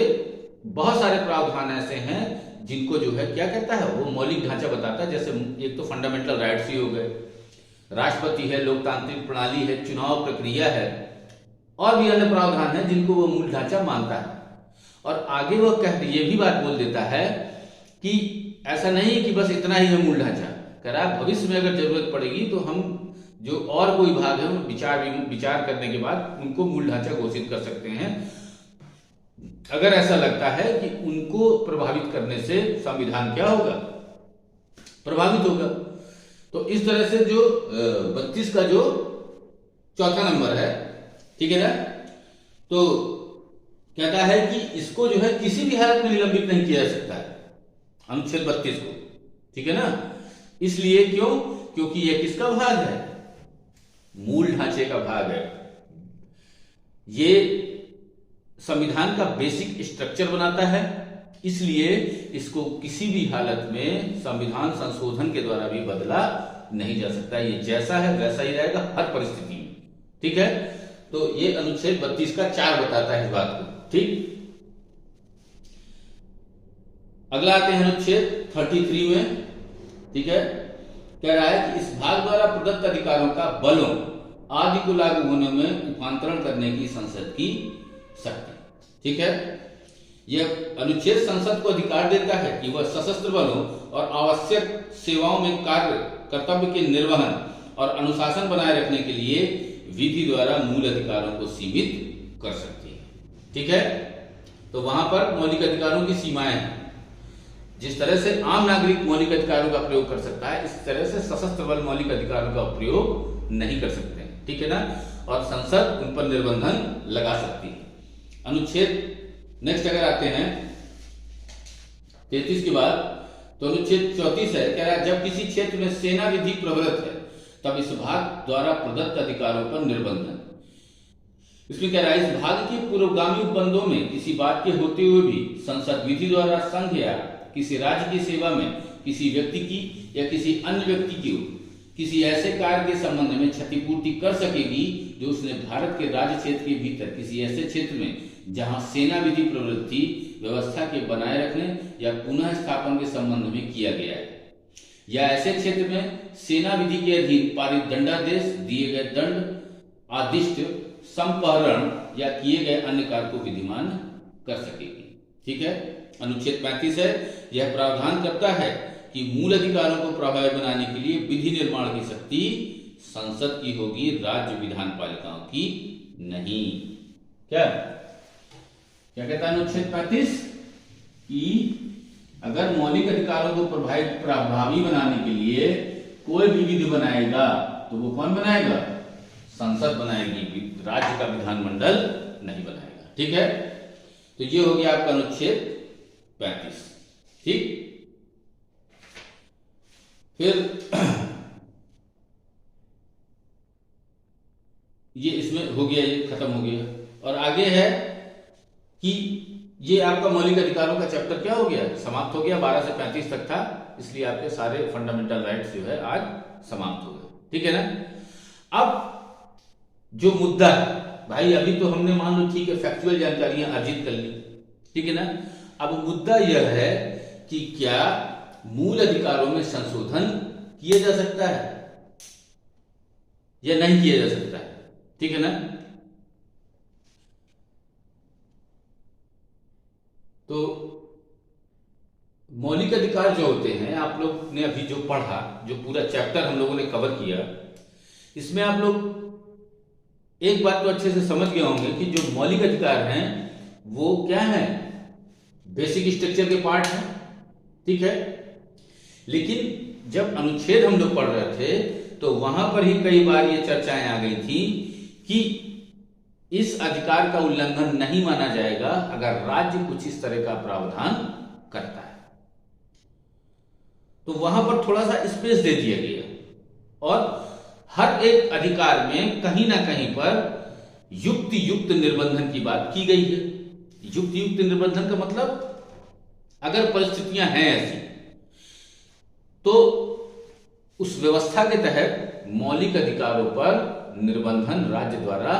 Speaker 1: बहुत सारे प्रावधान ऐसे हैं जिनको जो है क्या कहता है, वो मौलिक ढांचा बताता है। जैसे एक तो फंडामेंटल राइट्स ही हो गए, राष्ट्रपति है, लोकतांत्रिक प्रणाली है, चुनाव प्रक्रिया है, और भी अन्य प्रावधान है जिनको वो मूल ढांचा मानता है। और आगे वो ये भी बात बोल देता है कि ऐसा नहीं कि बस इतना ही है मूल ढांचा, कह रहा है भविष्य में अगर जरूरत पड़ेगी तो हम जो और कोई भाग है विचार करने के बाद उनको मूल ढांचा घोषित कर सकते हैं, अगर ऐसा लगता है कि उनको प्रभावित करने से संविधान क्या होगा, प्रभावित होगा। तो इस तरह से जो 32 का जो चौथा नंबर है, ठीक है ना, तो कहता है कि इसको जो है किसी भी हालत में निलंबित नहीं किया जा सकता है, अनुच्छेद 32 को, ठीक है ना। इसलिए क्यों, क्योंकि यह किसका भाग है, मूल ढांचे का भाग है। ये संविधान का बेसिक स्ट्रक्चर बनाता है, इसलिए इसको किसी भी हालत में संविधान संशोधन के द्वारा भी बदला नहीं जा सकता। ये जैसा है वैसा ही रहेगा हर परिस्थिति में, ठीक है। तो ये अनुच्छेद 32 का 4 बताता है इस बात को, ठीक। अगला आते हैं अनुच्छेद 33 में, ठीक है। कह रहा है कि इस भाग द्वारा प्रदत्त अधिकारों का बलों आदि को लागू होने में रूपांतरण करने की संसद की शक्ति, ठीक है। यह अनुच्छेद संसद को अधिकार देता है कि वह सशस्त्र बलों और आवश्यक सेवाओं में कार्य कर्तव्य के निर्वहन और अनुशासन बनाए रखने के लिए विधि द्वारा मूल अधिकारों को सीमित कर सकती है, ठीक है। तो वहां पर मौलिक अधिकारों की सीमाएं हैं। जिस तरह से आम नागरिक मौलिक अधिकारों का प्रयोग कर सकता है, इस तरह से सशस्त्र बल मौलिक अधिकारों का प्रयोग नहीं कर सकते हैं, ठीक है ना। और संसद उन पर निर्बंधन लगा सकती है। अनुच्छेद नेक्स्ट अगर आते हैं 33 के बाद, तो अनुच्छेद 34 है, कह रहा है जब किसी क्षेत्र में सेना विधि प्रवृत्त है तब इस भाग द्वारा प्रदत्त अधिकारों पर निर्बंधन। इसमें कह रहा है इस भाग के पूर्वगामी उपबंधों में किसी बात के होते हुए भी संसद विधि द्वारा संघ या किसी राज्य की सेवा में किसी व्यक्ति की या किसी अन्य व्यक्ति की किसी ऐसे कार्य के संबंध में क्षतिपूर्ति कर सकेगी जो उसने भारत के राज्य क्षेत्र के भीतर किसी ऐसे क्षेत्र में जहां सेना विधि प्रवृत्ति व्यवस्था के बनाए रखने या पुनः स्थापन के संबंध में किया गया है, या ऐसे क्षेत्र में सेना विधि के अधीन पारित दंडादेश, दिए गए दंड, आदिष्ट, संपहरण या किए गए अन्य कार्य को विधिमान कर सकेगी, ठीक है। अनुच्छेद 35 है, यह प्रावधान करता है कि मूल अधिकारों को प्रभावी बनाने के लिए विधि निर्माण की शक्ति संसद की होगी, राज्य विधान पालिकाओं की नहीं। क्या कहता है अनुच्छेद 35 कि अगर मौलिक अधिकारों को प्रभावी बनाने के लिए कोई भी विधि बनाएगा तो वो कौन बनाएगा, संसद बनाएगी, राज्य का विधानमंडल नहीं बनाएगा, ठीक है। तो ये हो गया आपका अनुच्छेद 35, ठीक। फिर ये इसमें हो गया, ये खत्म हो गया। और आगे है कि ये आपका मौलिक अधिकारों का चैप्टर क्या हो गया, समाप्त हो गया। 12 से 35 तक था, इसलिए आपके सारे फंडामेंटल राइट्स जो है आज समाप्त हो गए, ठीक है ना। अब जो मुद्दा है भाई, अभी तो हमने मान लो ठीक है फैक्चुअल जानकारियां अर्जित कर ली, ठीक है ना। अब मुद्दा यह है कि क्या मूल अधिकारों में संशोधन किया जा सकता है या नहीं किया जा सकता है, ठीक है ना। तो मौलिक अधिकार जो होते हैं, आप लोग ने अभी जो पढ़ा, जो पूरा चैप्टर हम लोगों ने कवर किया, इसमें आप लोग एक बात तो अच्छे से समझ गए होंगे कि जो मौलिक अधिकार हैं वो क्या है, बेसिक स्ट्रक्चर के पार्ट हैं, ठीक है। लेकिन जब अनुच्छेद हम लोग पढ़ रहे थे तो वहां पर ही कई बार ये चर्चाएं आ गई थी कि इस अधिकार का उल्लंघन नहीं माना जाएगा अगर राज्य कुछ इस तरह का प्रावधान करता है। तो वहां पर थोड़ा सा स्पेस दे दिया गया और हर एक अधिकार में कहीं ना कहीं पर युक्ति युक्त निर्बंधन की बात की गई है। युक्त युक्त निर्बंधन का मतलब, अगर परिस्थितियां हैं ऐसी तो उस व्यवस्था के तहत मौलिक अधिकारों पर निर्बंधन राज्य द्वारा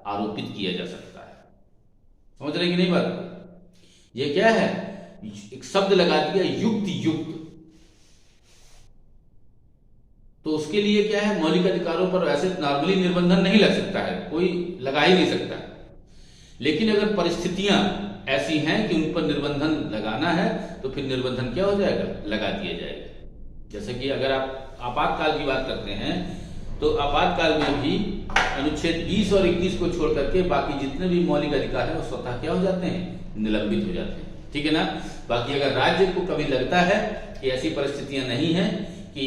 Speaker 1: आरोपित किया जा सकता है। समझ रहे कि नहीं बात? ये क्या है, एक शब्द लगा दिया युक्त युक्त, तो उसके लिए क्या है, मौलिक अधिकारों पर वैसे नॉर्मली निर्बंधन नहीं लग सकता है, कोई लगा ही नहीं सकता। लेकिन अगर परिस्थितियां ऐसी हैं कि उन पर निर्बंधन लगाना है तो फिर निर्बंधन क्या हो जाएगा, लगा दिया जाएगा। जैसे कि अगर आप आपातकाल की बात करते हैं तो आपातकाल में भी अनुच्छेद 20 और 21 को छोड़ करके बाकी जितने भी मौलिक अधिकार है वो स्वतः क्या हो जाते हैं, निलंबित हो जाते हैं। ठीक है ना। बाकी अगर राज्य को कभी लगता है कि ऐसी परिस्थितियां नहीं है कि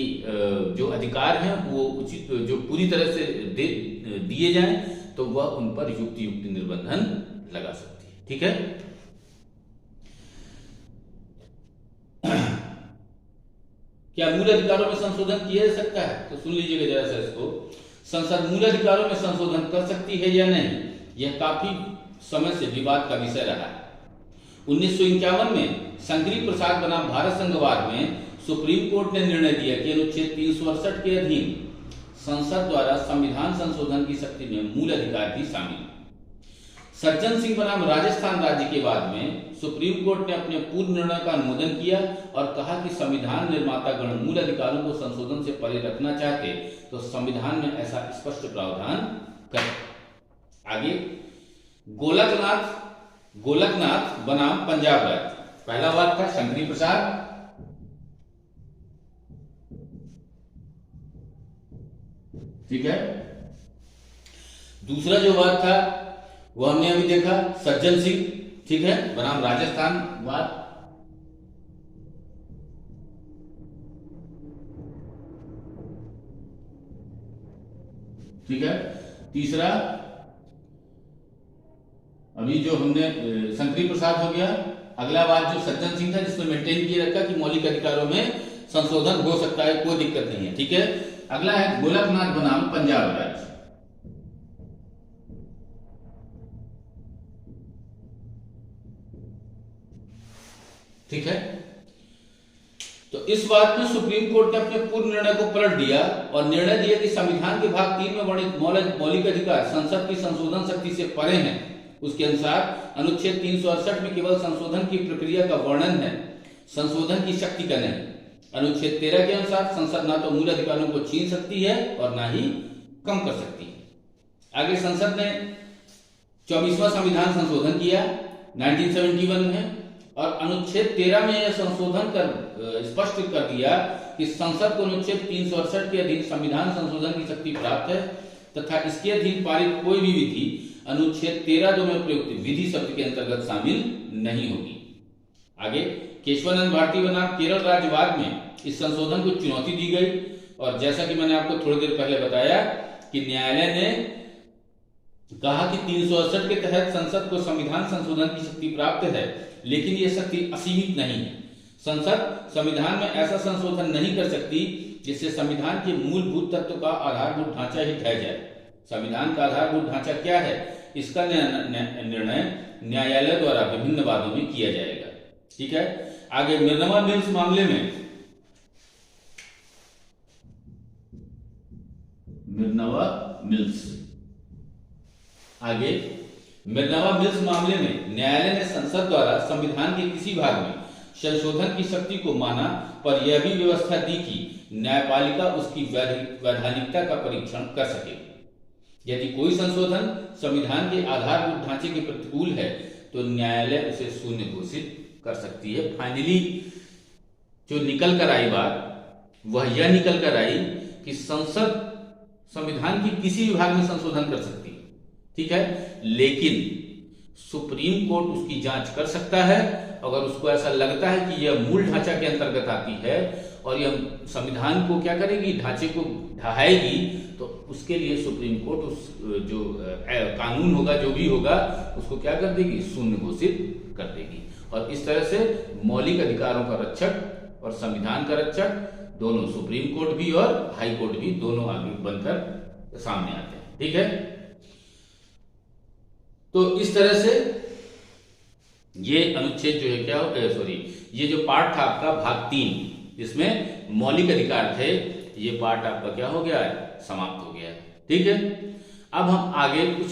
Speaker 1: जो अधिकार हैं वो उचित, जो पूरी तरह से दिए जाएं, तो वह उन पर युक्त युक्त निर्बंधन लगा सकती है। ठीक है। क्या मूल अधिकारों में संशोधन किया जा सकता है? तो सुन लीजिएगा जरा सा इसको। संसद मूल अधिकारों में संशोधन कर सकती है या नहीं, यह काफी समय से विवाद का विषय रहा है। 1951 में शंकरी प्रसाद बनाम भारत संघवाद में सुप्रीम कोर्ट ने निर्णय दिया कि अनुच्छेद 368 के अधीन संसद द्वारा संविधान संशोधन की शक्ति में मूल अधिकार भी शामिल। सज्जन सिंह बनाम राजस्थान राज्य के बाद में सुप्रीम कोर्ट ने अपने पूर्व निर्णय का अनुमोदन किया और कहा कि संविधान निर्माता गण मूल अधिकारों को संशोधन से परे रखना चाहते तो संविधान में ऐसा स्पष्ट प्रावधान करें। आगे गोलकनाथ बनाम पंजाब राज्य। पहला वाद था शंकरी प्रसाद, ठीक है। दूसरा जो वाद था वो हमने अभी देखा सज्जन सिंह, ठीक है, बनाम राजस्थान वाद। ठीक है। तीसरा अभी जो हमने शंकरी प्रसाद हो गया। अगला वाद जो सज्जन सिंह था जिसने मेंटेन किए रखा कि मौलिक अधिकारों में संशोधन हो सकता है, कोई दिक्कत नहीं है। ठीक है। अगला है गोलकनाथ बनाम पंजाब राज्य। ठीक है। तो इस बात में सुप्रीम कोर्ट ने अपने पूर्व निर्णय को पलट दिया और निर्णय दिया कि संविधान के भाग 3 में वर्णित मौलिक अधिकार संसद की संशोधन शक्ति से परे हैं। उसके अनुसार अनुच्छेद 368 में केवल संशोधन की प्रक्रिया का वर्णन है, संशोधन की शक्ति का नहीं। अनुच्छेद 13 के अनुसार संसद ना तो मूल अधिकारों को छीन सकती है और ना ही कम कर सकती है। आगे संसद ने 24वां संविधान संशोधन किया 1971 में और अनुच्छेद 13 में यह संशोधन कर स्पष्ट कर दिया कि संसद को अनुच्छेद 368 के अधीन संविधान संशोधन की शक्ति प्राप्त है तथा इसके अधीन पारित कोई भी विधि अनुच्छेद 13(2) में प्रयुक्त विधि शब्द के अंतर्गत शामिल नहीं होगी। आगे केशवानंद भारती बनाम केरल राज्यवाद में इस संशोधन को चुनौती दी गई और जैसा कि मैंने आपको थोड़ी देर पहले बताया कि न्यायालय ने कहा कि 368 के तहत संसद को संविधान संशोधन की शक्ति प्राप्त है, लेकिन यह शक्ति असीमित नहीं है। संसद संविधान में ऐसा संशोधन नहीं कर सकती जिससे संविधान के मूलभूत तत्व का आधारभूत ढांचा ही ढह जाए। संविधान का आधारभूत ढांचा क्या है, इसका निर्णय न्यायालय द्वारा विभिन्न वादों में किया जाएगा। ठीक है। आगे मिर्नवा मिल्स मामले में मिर्नवा मिल्स मामले में न्यायालय ने संसद द्वारा संविधान के किसी भाग में संशोधन की शक्ति को माना पर यह भी व्यवस्था दी कि न्यायपालिका उसकी वैधानिकता का परीक्षण कर सके। यदि कोई संशोधन संविधान के आधारभूत ढांचे के प्रतिकूल है तो न्यायालय उसे शून्य घोषित कर सकती है। फाइनली जो निकल कर आई बात वह यह निकल कर आई कि संसद संविधान की किसी भी भाग में संशोधन कर सकती है, ठीक है, लेकिन सुप्रीम कोर्ट उसकी जांच कर सकता है। अगर उसको ऐसा लगता है कि यह मूल ढांचा के अंतर्गत आती है और यह संविधान को क्या करेगी, ढांचे को ढहाएगी, तो उसके लिए सुप्रीम कोर्ट उस जो कानून होगा जो भी होगा उसको क्या कर देगी, शून्य घोषित कर देगी। और इस तरह से मौलिक अधिकारों का रक्षक और संविधान का रक्षक दोनों, सुप्रीम कोर्ट भी और हाई कोर्ट भी, दोनों आगे बनकर सामने आते हैं। ठीक है। तो इस तरह से ये अनुच्छेद जो है क्या हो, सॉरी, ये जो पार्ट था आपका भाग 3 जिसमें मौलिक अधिकार थे, ये पार्ट आपका क्या हो गया है, समाप्त हो गया है। ठीक है, अब हम आगे कुछ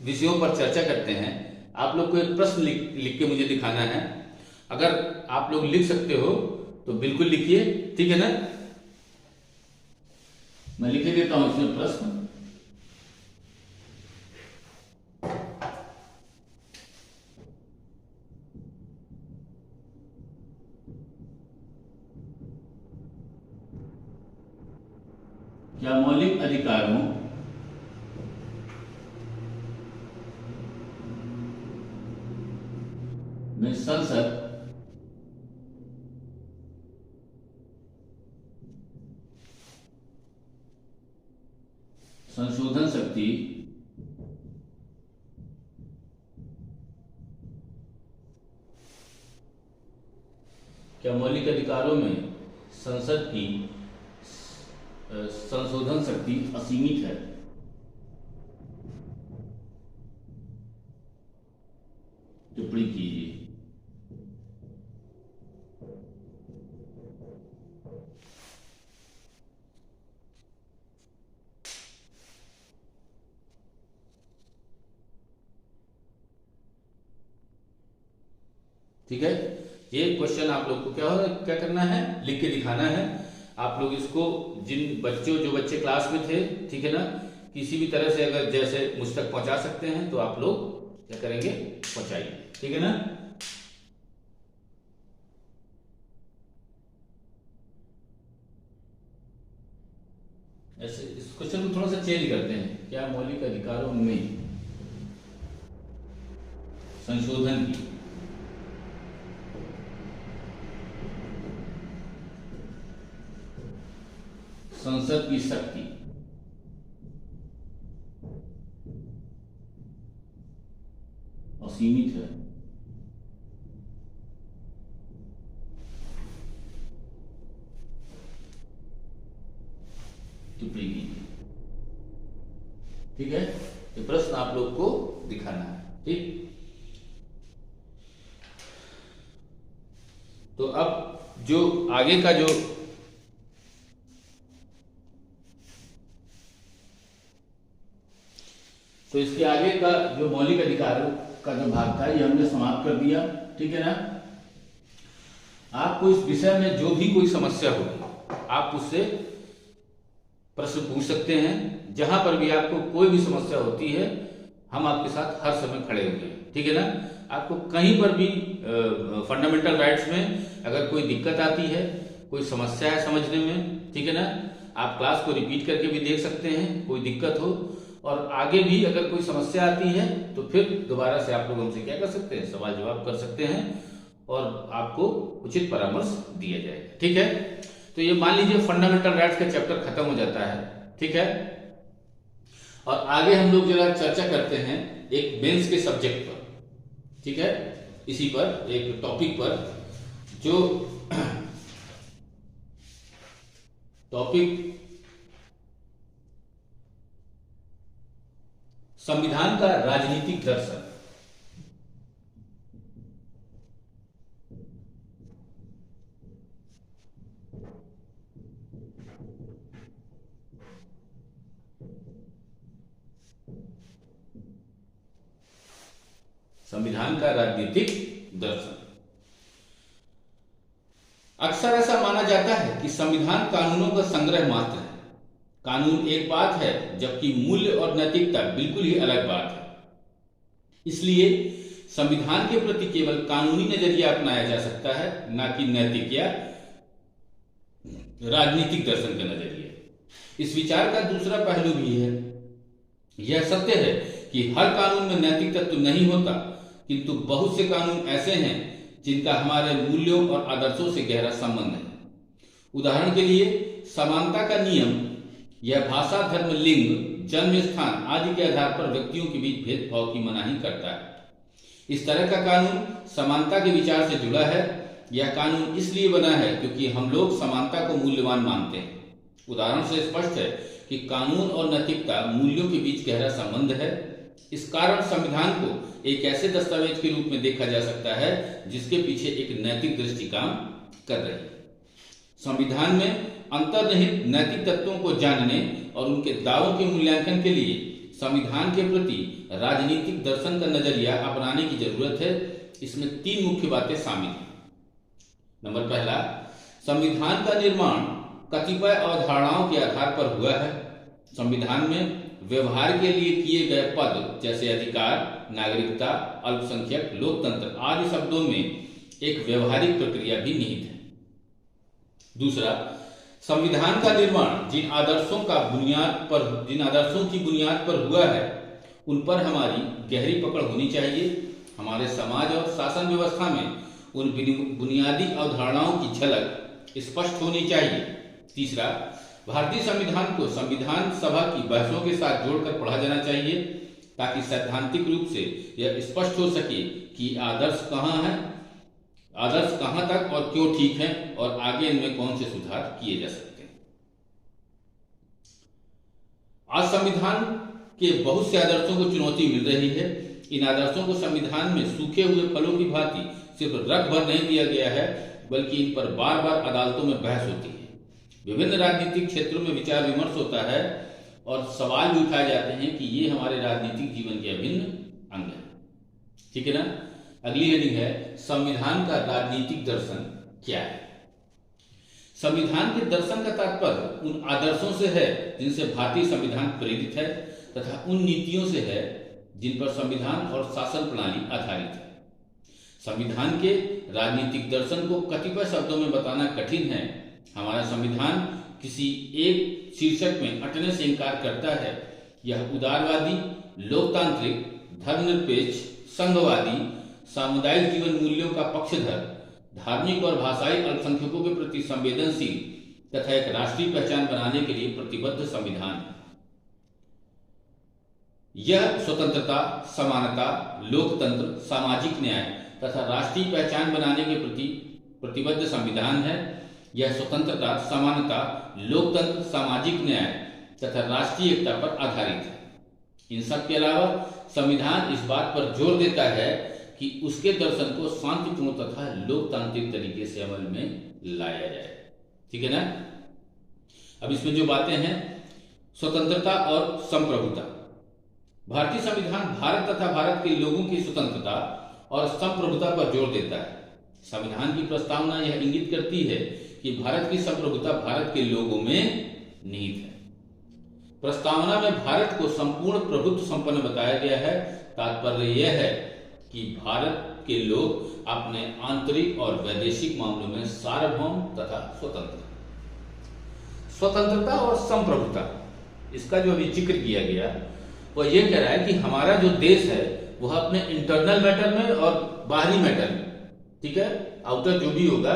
Speaker 1: विषयों पर चर्चा करते हैं। आप लोग को एक प्रश्न लिख के मुझे दिखाना है। अगर आप लोग लिख सकते हो तो बिल्कुल लिखिए, ठीक है ना। मैं लिख देता हूं इसमें प्रश्न। क्या मौलिक अधिकारों में संसद संशोधन शक्ति क्या मौलिक अधिकारों में संसद की संशोधन शक्ति असीमित है? टिप्पणी कीजिए। ठीक है, ये क्वेश्चन आप लोग को क्या करना है, लिख के दिखाना है। आप लोग इसको जो बच्चे क्लास में थे, ठीक है ना, किसी भी तरह से अगर जैसे मुझ तक पहुंचा सकते हैं तो आप लोग क्या करेंगे, पहुंचाइए, ठीक है ना। ऐसे इस क्वेश्चन को थोड़ा सा चेंज करते हैं। क्या मौलिक अधिकारों में संशोधन की संसद की शक्ति असीमित है? टिप्पणी कीजिए। ठीक है, ये प्रश्न आप लोग को दिखाना है। ठीक, तो अब जो आगे का जो तो इसके आगे का जो मौलिक अधिकारों का जो भाग था ये हमने समाप्त कर दिया। ठीक है ना। आपको इस विषय में जो भी कोई समस्या होगी आप उससे प्रश्न पूछ सकते हैं। जहां पर भी आपको कोई भी समस्या होती है हम आपके साथ हर समय खड़े होंगे। ठीक है ना। आपको कहीं पर भी फंडामेंटल राइट्स में अगर कोई दिक्कत आती है, कोई समस्या है समझने में, ठीक है ना, आप क्लास को रिपीट करके भी देख सकते हैं, कोई दिक्कत हो, और आगे भी अगर कोई समस्या आती है तो फिर दोबारा से आप लोग हमसे क्या कर सकते हैं, सवाल जवाब कर सकते हैं और आपको उचित परामर्श दिया जाएगा। ठीक है। तो ये मान लीजिए फंडामेंटल राइट्स का चैप्टर खत्म हो जाता है। ठीक है। और आगे हम लोग जरा चर्चा करते हैं एक मेंस के सब्जेक्ट पर। ठीक है, इसी पर एक टॉपिक पर, जो टॉपिक संविधान का राजनीतिक दर्शन। संविधान का राजनीतिक दर्शन। अक्सर ऐसा माना जाता है कि संविधान कानूनों का संग्रह मात्र है। कानून एक बात है जबकि मूल्य और नैतिकता बिल्कुल ही अलग बात है। इसलिए संविधान के प्रति केवल कानूनी नजरिया अपनाया जा सकता है, ना कि नैतिक या राजनीतिक दर्शन का नजरिया। इस विचार का दूसरा पहलू भी है। यह सत्य है कि हर कानून में नैतिक तत्व नहीं होता, किंतु बहुत से कानून ऐसे हैं जिनका हमारे मूल्यों और आदर्शों से गहरा संबंध है। उदाहरण के लिए समानता का नियम यह भाषा, धर्म, लिंग, जन्म स्थान आदि के आधार पर व्यक्तियों के बीच भेदभाव की मनाही करता है। इस तरह का कानून समानता के विचार से जुड़ा है। यह कानून इसलिए बना है क्योंकि हम लोग समानता को मूल्यवान मानते हैं। उदाहरण से स्पष्ट है कि कानून और नैतिकता मूल्यों के बीच गहरा संबंध है। इस कारण संविधान को एक ऐसे दस्तावेज के रूप में देखा जा सकता है जिसके पीछे एक नैतिक दृष्टि काम कर रही है। संविधान में अंतर्निहित नैतिक तत्वों को जानने और उनके दावों के मूल्यांकन के लिए संविधान के प्रति राजनीतिक दर्शन का नजरिया अपनाने की जरूरत है। इसमें 3 मुख्य बातें शामिल हैं। नंबर पहला, संविधान का निर्माण कतिपय अवधारणाओं के आधार पर हुआ है। संविधान में व्यवहार के लिए किए गए पद जैसे अधिकार, नागरिकता, अल्पसंख्यक, लोकतंत्र आदि शब्दों में एक व्यवहारिक प्रक्रिया भी निहित है। दूसरा, संविधान का निर्माण जिन आदर्शों की बुनियाद पर हुआ है उन पर हमारी गहरी पकड़ होनी चाहिए। हमारे समाज और शासन व्यवस्था में उन बुनियादी अवधारणाओं की झलक स्पष्ट होनी चाहिए। तीसरा, भारतीय संविधान को संविधान सभा की बहसों के साथ जोड़कर पढ़ा जाना चाहिए ताकि सैद्धांतिक रूप से यह स्पष्ट हो सके कि आदर्श कहां तक और क्यों ठीक है और आगे इनमें कौन से सुधार किए जा सकते हैं। आज संविधान के बहुत से आदर्शों को चुनौती मिल रही है। इन आदर्शों को संविधान में सूखे हुए फलों की भांति सिर्फ रख भर नहीं दिया गया है, बल्कि इन पर बार बार अदालतों में बहस होती है। विभिन्न राजनीतिक क्षेत्रों में विचार विमर्श होता है और सवाल भी उठाए जाते हैं कि ये हमारे राजनीतिक जीवन के अभिन्न अंग है। ठीक है ना। अगली हेडिंग है, संविधान का राजनीतिक दर्शन क्या है। संविधान के दर्शन का तात्पर्य उन आदर्शों से है जिनसे भारतीय संविधान प्रेरित है तथा उन नीतियों से है जिन पर संविधान और शासन प्रणाली आधारित है। संविधान के राजनीतिक दर्शन को कतिपय शब्दों में बताना कठिन है। हमारा संविधान किसी एक शीर्षक में अटने से इनकार करता है। यह उदारवादी, लोकतांत्रिक, धर्मनिरपेक्ष, संघवादी, सामुदायिक जीवन मूल्यों का पक्षधर, धार्मिक और भाषाई अल्पसंख्यकों के प्रति संवेदनशील तथा एक राष्ट्रीय पहचान बनाने के लिए प्रतिबद्ध संविधान है। यह स्वतंत्रता, समानता, लोकतंत्र, सामाजिक न्याय तथा राष्ट्रीय पहचान बनाने के प्रति प्रतिबद्ध संविधान है। यह स्वतंत्रता, समानता, लोकतंत्र, सामाजिक न्याय तथा राष्ट्रीय एकता पर आधारित है। इन सब के अलावा संविधान इस बात पर जोर देता है कि उसके दर्शन को शांतिपूर्ण तथा लोकतांत्रिक तरीके से अमल में लाया जाए। ठीक है ना। अब इसमें जो बातें हैं, स्वतंत्रता और संप्रभुता। भारतीय संविधान भारत तथा भारत के लोगों की स्वतंत्रता और संप्रभुता पर जोर देता है। संविधान की प्रस्तावना यह इंगित करती है कि भारत की संप्रभुता भारत के लोगों में निहित है। प्रस्तावना में भारत को संपूर्ण प्रभुत्व संपन्न बताया गया है। तात्पर्य यह है कि भारत के लोग अपने आंतरिक और वैदेशिक मामलों में सार्वभौम तथा स्वतंत्र। स्वतंत्रता और संप्रभुता, इसका जो अभी जिक्र किया गया वह यह कह रहा है कि हमारा जो देश है वह अपने इंटरनल मैटर में और बाहरी मैटर में, ठीक है, आउटर जो भी होगा,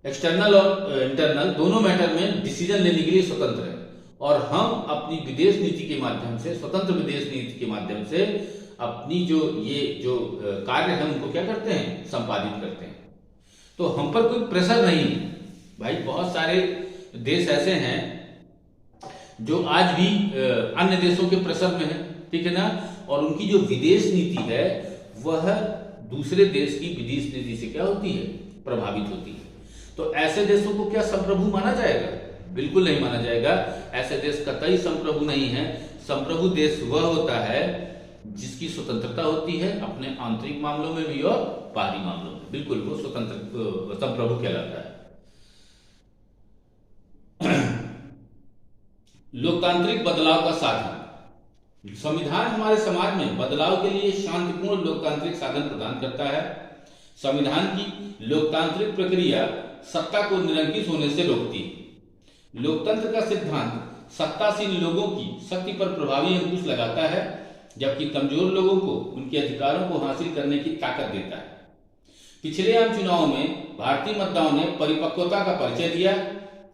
Speaker 1: एक्सटर्नल और इंटरनल दोनों मैटर में डिसीजन लेने के लिए स्वतंत्र है। और हम अपनी विदेश नीति के माध्यम से, स्वतंत्र विदेश नीति के माध्यम से अपनी जो कार्य है उनको क्या करते हैं, संपादित करते हैं। तो हम पर कोई प्रेशर नहीं है भाई। बहुत सारे देश ऐसे हैं जो आज भी अन्य देशों के प्रेशर में है, ठीक है ना, और उनकी जो विदेश नीति है वह दूसरे देश की विदेश नीति से क्या होती है, प्रभावित होती है। तो ऐसे देशों को क्या संप्रभु माना जाएगा? बिल्कुल नहीं माना जाएगा। ऐसे देश कतई संप्रभु नहीं है। संप्रभु देश वह होता है जिसकी स्वतंत्रता होती है अपने आंतरिक मामलों में भी और बाहरी मामलों में। बिल्कुल वो स्वतंत्र संप्रभु कहलाता है। लोकतांत्रिक बदलाव का साधन। संविधान हमारे समाज में बदलाव के लिए शांतिपूर्ण लोकतांत्रिक साधन प्रदान करता है। संविधान की लोकतांत्रिक प्रक्रिया सत्ता को निरंकुश होने से रोकती है। लोकतंत्र का सिद्धांत सत्तासीन लोगों की शक्ति पर प्रभावी अंकुश लगाता है, जबकि कमजोर लोगों को उनके अधिकारों को हासिल करने की ताकत देता है। पिछले आम चुनाव में भारतीय मतदाताओं ने परिपक्वता का परिचय दिया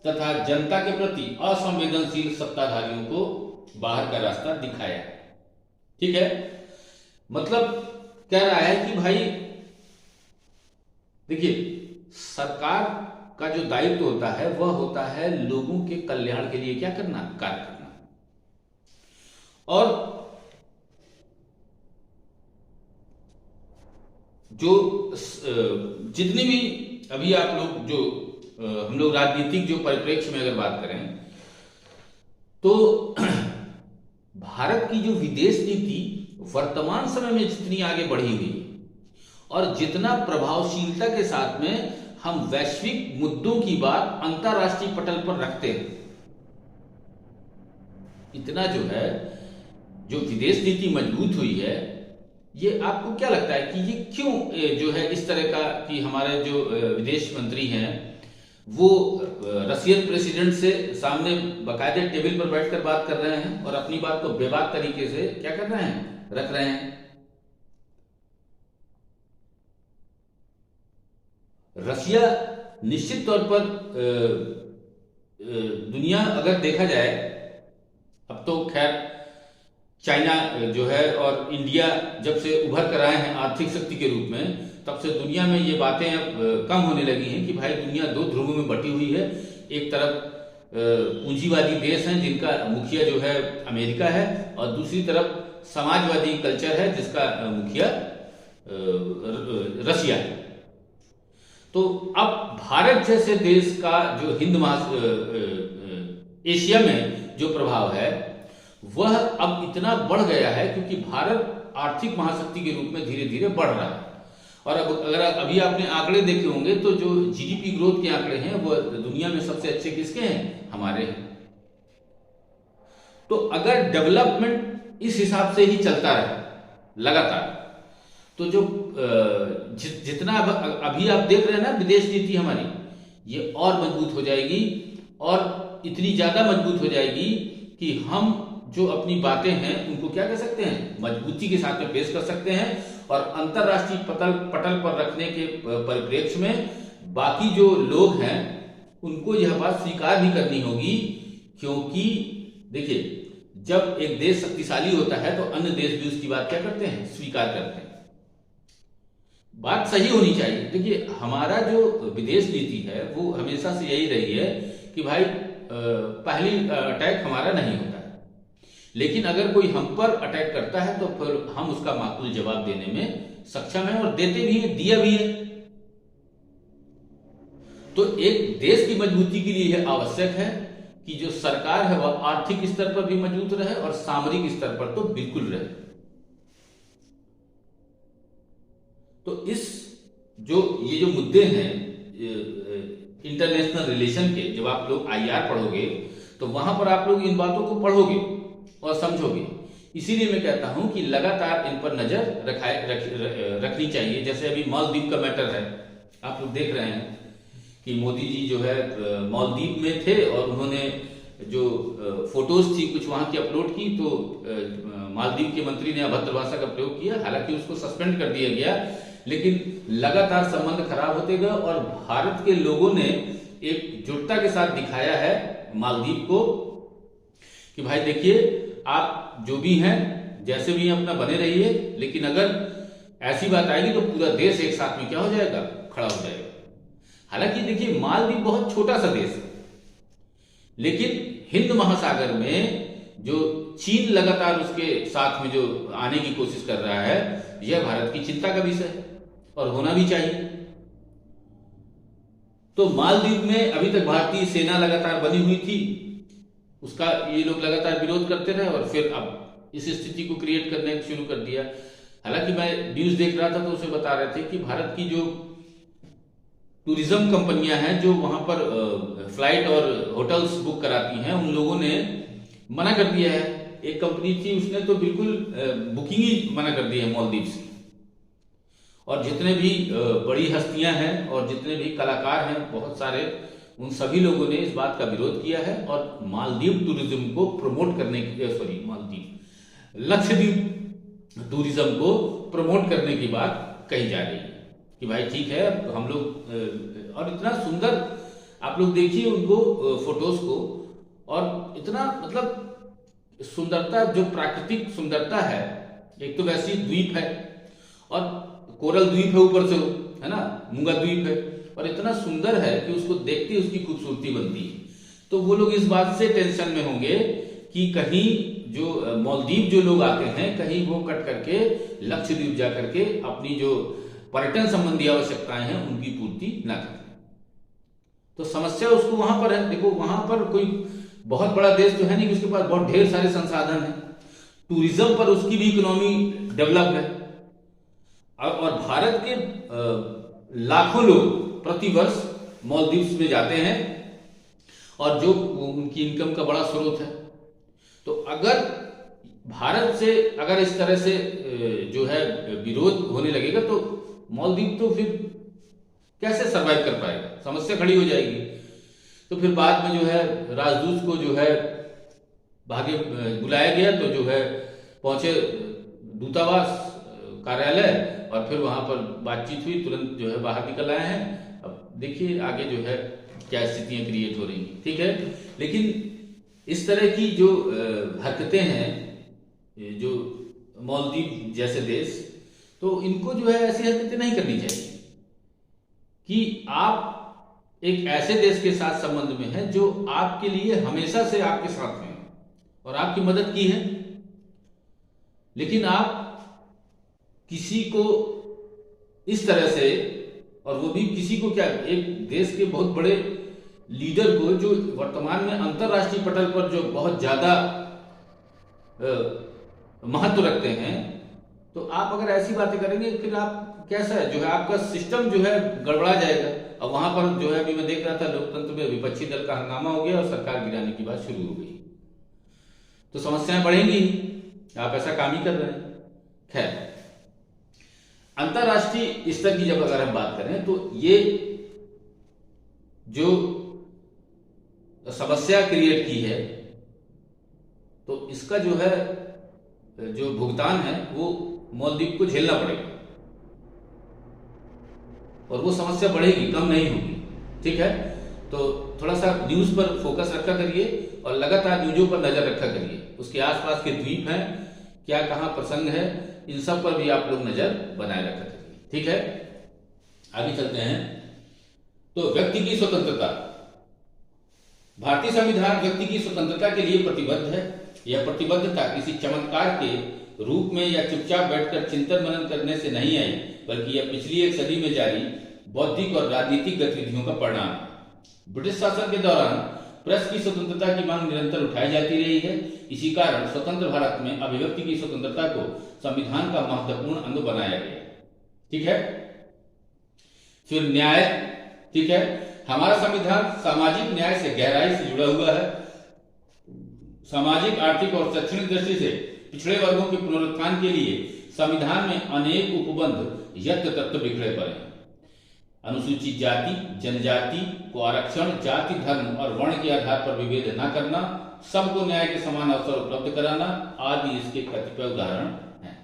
Speaker 1: तथा जनता के प्रति असंवेदनशील सत्ताधारियों को बाहर का रास्ता दिखाया। ठीक है, मतलब कह रहा है कि भाई देखिए, सरकार का जो दायित्व होता है वह होता है लोगों के कल्याण के लिए क्या करना, कार्य करना। और जो जितनी भी अभी आप लोग जो हम लोग राजनीतिक जो परिप्रेक्ष्य में अगर बात करें तो भारत की जो विदेश नीति वर्तमान समय में जितनी आगे बढ़ी हुई है और जितना प्रभावशीलता के साथ में हम वैश्विक मुद्दों की बात अंतर्राष्ट्रीय पटल पर रखते हैं, इतना जो है जो विदेश नीति मजबूत हुई है, ये आपको क्या लगता है कि ये क्यों जो है इस तरह का कि हमारे जो विदेश मंत्री हैं वो रशियन प्रेसिडेंट से सामने बाकायदे टेबल पर बैठकर बात कर रहे हैं और अपनी बात को बेबाक तरीके से क्या कर रहे हैं, रख रहे हैं। रशिया निश्चित तौर पर दुनिया अगर देखा जाए, अब तो खैर चाइना जो है और इंडिया जब से उभर कर आए हैं आर्थिक शक्ति के रूप में, तब से दुनिया में ये बातें अब कम होने लगी हैं कि भाई दुनिया दो ध्रुवों में बटी हुई है। एक तरफ पूंजीवादी देश हैं जिनका मुखिया जो है अमेरिका है और दूसरी तरफ समाजवादी कल्चर है जिसका मुखिया रशिया है। तो अब भारत जैसे देश का जो एशिया में जो प्रभाव है वह अब इतना बढ़ गया है क्योंकि भारत आर्थिक महाशक्ति के रूप में धीरे धीरे बढ़ रहा है। और अब अगर अभी आपने आंकड़े देखे होंगे तो जो जीडीपी ग्रोथ के आंकड़े हैं वो दुनिया में सबसे अच्छे किसके हैं, हमारे हैं। तो अगर डेवलपमेंट इस हिसाब से ही चलता रहे लगातार तो जो जितना अभी आप देख रहे हैं ना विदेश नीति हमारी, ये और मजबूत हो जाएगी और इतनी ज्यादा मजबूत हो जाएगी कि हम जो अपनी बातें हैं उनको क्या कह सकते हैं, मजबूती के साथ में पेश कर सकते हैं और अंतरराष्ट्रीय पटल पर रखने के परिप्रेक्ष्य में बाकी जो लोग हैं उनको यह बात स्वीकार भी करनी होगी। क्योंकि देखिए जब एक देश शक्तिशाली होता है तो अन्य देश भी उसकी बात क्या करते हैं, स्वीकार करते हैं। बात सही होनी चाहिए। देखिए हमारा जो विदेश नीति है वो हमेशा से यही रही है कि भाई पहली अटैक हमारा नहीं होता है, लेकिन अगर कोई हम पर अटैक करता है तो फिर हम उसका माकूल जवाब देने में सक्षम है और देते भी हैं, दिया भी है। तो एक देश की मजबूती के लिए यह आवश्यक है कि जो सरकार है वह आर्थिक स्तर पर भी मजबूत रहे और सामरिक स्तर पर तो बिल्कुल रहे। तो ये जो मुद्दे हैं इंटरनेशनल रिलेशन के, जब आप लोग आईआर पढ़ोगे तो वहां पर आप लोग इन बातों को पढ़ोगे और समझोगे। इसीलिए मैं कहता हूं कि लगातार इन पर नजर रखनी चाहिए। जैसे अभी मालदीव का मैटर है, आप लोग देख रहे हैं कि मोदी जी जो है मालदीव में थे और उन्होंने जो फोटोज थी कुछ वहां की अपलोड की, तो मालदीव के मंत्री ने अभद्र भाषा का प्रयोग किया। हालांकि उसको सस्पेंड कर दिया गया, लेकिन लगातार संबंध खराब होते गए और भारत के लोगों ने एकजुटता के साथ दिखाया है मालदीव को कि भाई देखिए आप जो भी हैं जैसे भी हैं अपना बने रहिए, लेकिन अगर ऐसी बात आएगी तो पूरा देश एक साथ में क्या हो जाएगा, खड़ा हो जाएगा। हालांकि देखिए मालदीव बहुत छोटा सा देश है, लेकिन हिंद महासागर में जो चीन लगातार उसके साथ में जो आने की कोशिश कर रहा है, यह भारत की चिंता का विषय है और होना भी चाहिए। तो मालदीव में अभी तक भारतीय सेना लगातार बनी हुई थी, उसका ये लोग लगातार विरोध करते रहे और फिर अब इस स्थिति को क्रिएट करने शुरू कर दिया। हालांकि मैं न्यूज देख रहा था तो उसे बता रहे थे कि भारत की जो टूरिज्म कंपनियां हैं जो वहां पर फ्लाइट और होटल्स बुक कराती हैं, उन लोगों ने मना कर दिया है। एक कंपनी थी उसने तो बिल्कुल बुकिंग ही मना कर दी है मालदीव से। और जितने भी बड़ी हस्तियां हैं और जितने भी कलाकार हैं बहुत सारे, उन सभी लोगों ने इस बात का विरोध किया है और मालदीव टूरिज्म को प्रमोट करने की लक्षद्वीप टूरिज्म को प्रमोट करने की बात कही जा रही है कि भाई ठीक है हम लोग। और इतना सुंदर आप लोग देखिए उनको फोटोज को, और इतना मतलब सुंदरता, जो प्राकृतिक सुंदरता है। एक तो वैसी द्वीप है और कोरल द्वीप है ऊपर से, है ना, मूंगा द्वीप है, और इतना सुंदर है कि उसको देखते ही उसकी खूबसूरती बनती है। तो वो लोग इस बात से टेंशन में होंगे कि कहीं जो मालदीव जो लोग आते हैं कहीं वो कट करके लक्षद्वीप जा करके अपनी जो पर्यटन संबंधी आवश्यकताएं हैं उनकी पूर्ति ना करें। तो समस्या उसको वहां पर है। देखो वहां पर कोई बहुत बड़ा देश तो है नहीं कि उसके पास बहुत ढेर सारे संसाधन हैं। टूरिज्म पर उसकी भी इकोनॉमी डेवलप है और भारत के लाखों लोग प्रतिवर्ष मालदीव्स में जाते हैं और जो उनकी इनकम का बड़ा स्रोत है। तो अगर भारत से अगर इस तरह से जो है विरोध होने लगेगा तो मालदीव तो फिर कैसे सरवाइव कर पाएगा, समस्या खड़ी हो जाएगी। तो फिर बाद में जो है राजदूत को जो है भाग्य बुलाया गया, तो जो है पहुंचे दूतावास कार्यालय और फिर वहां पर बातचीत हुई, तुरंत जो है बाहर निकल आए हैं। अब देखिए आगे जो है क्या स्थितियां क्रिएट हो रही हैं, ठीक है। लेकिन इस तरह की जो हरकतें हैं जो मालदीव जैसे देश, तो इनको जो है ऐसी हरकतें नहीं करनी चाहिए कि आप एक ऐसे देश के साथ संबंध में है जो आपके लिए हमेशा से आपके साथ में और आपकी मदद की है, लेकिन आप किसी को इस तरह से, और वो भी किसी को क्या, एक देश के बहुत बड़े लीडर को जो वर्तमान में अंतरराष्ट्रीय पटल पर जो बहुत ज्यादा महत्व रखते हैं, तो आप अगर ऐसी बातें करेंगे फिर आप कैसा है जो है आपका सिस्टम जो है गड़बड़ा जाएगा। अब वहां पर जो है अभी मैं देख रहा था लोकतंत्र में विपक्षी दल का हंगामा हो गया और सरकार गिराने की बात शुरू हो गई, तो समस्याएं बढ़ेंगी। आप ऐसा काम ही कर रहे हैं। खैर, अंतरराष्ट्रीय स्तर की जब अगर हम बात करें तो ये जो समस्या क्रिएट की है, तो इसका जो है जो भुगतान है वो मालदीव को झेलना पड़ेगा और वो समस्या बढ़ेगी, कम नहीं होगी, ठीक है। तो थोड़ा सा न्यूज पर फोकस रखा करिए और लगातार न्यूजों पर नजर रखा करिए। उसके आसपास के द्वीप हैं, क्या कहां प्रसंग है, इन सब पर भी आप लोग नजर बनाए रखा करिए, ठीक है। आगे चलते हैं। तो व्यक्ति की स्वतंत्रता, भारतीय संविधान व्यक्ति की स्वतंत्रता के लिए प्रतिबद्ध है। यह प्रतिबद्धता किसी चमत्कार के रूप में या चुपचाप बैठकर चिंतन मनन करने से नहीं आई, बल्कि यह पिछली एक सदी में जारी बौद्धिक और राजनीतिक गतिविधियों का परिणाम है। ब्रिटिश शासन के दौरान प्रेस की स्वतंत्रता की मांग निरंतर उठाई जाती रही है। इसी कारण स्वतंत्र भारत में अभिव्यक्ति की स्वतंत्रता को संविधान का महत्वपूर्ण अंग बनाया गया, ठीक है। फिर न्याय, ठीक है। हमारा संविधान सामाजिक न्याय से गहराई से जुड़ा हुआ है। सामाजिक, आर्थिक और शैक्षणिक दृष्टि से पिछड़े वर्गों के पुनरुत्थान के लिए संविधान में अनेक उपबंध यत्र तत्र बिखरे पड़े हैं। अनुसूचित जाति, जनजाति को आरक्षण, जाति, धर्म और वर्ण के आधार पर विभेद न करना, सबको न्याय के समान अवसर उपलब्ध कराना आदि इसके कतिपय उदाहरण हैं।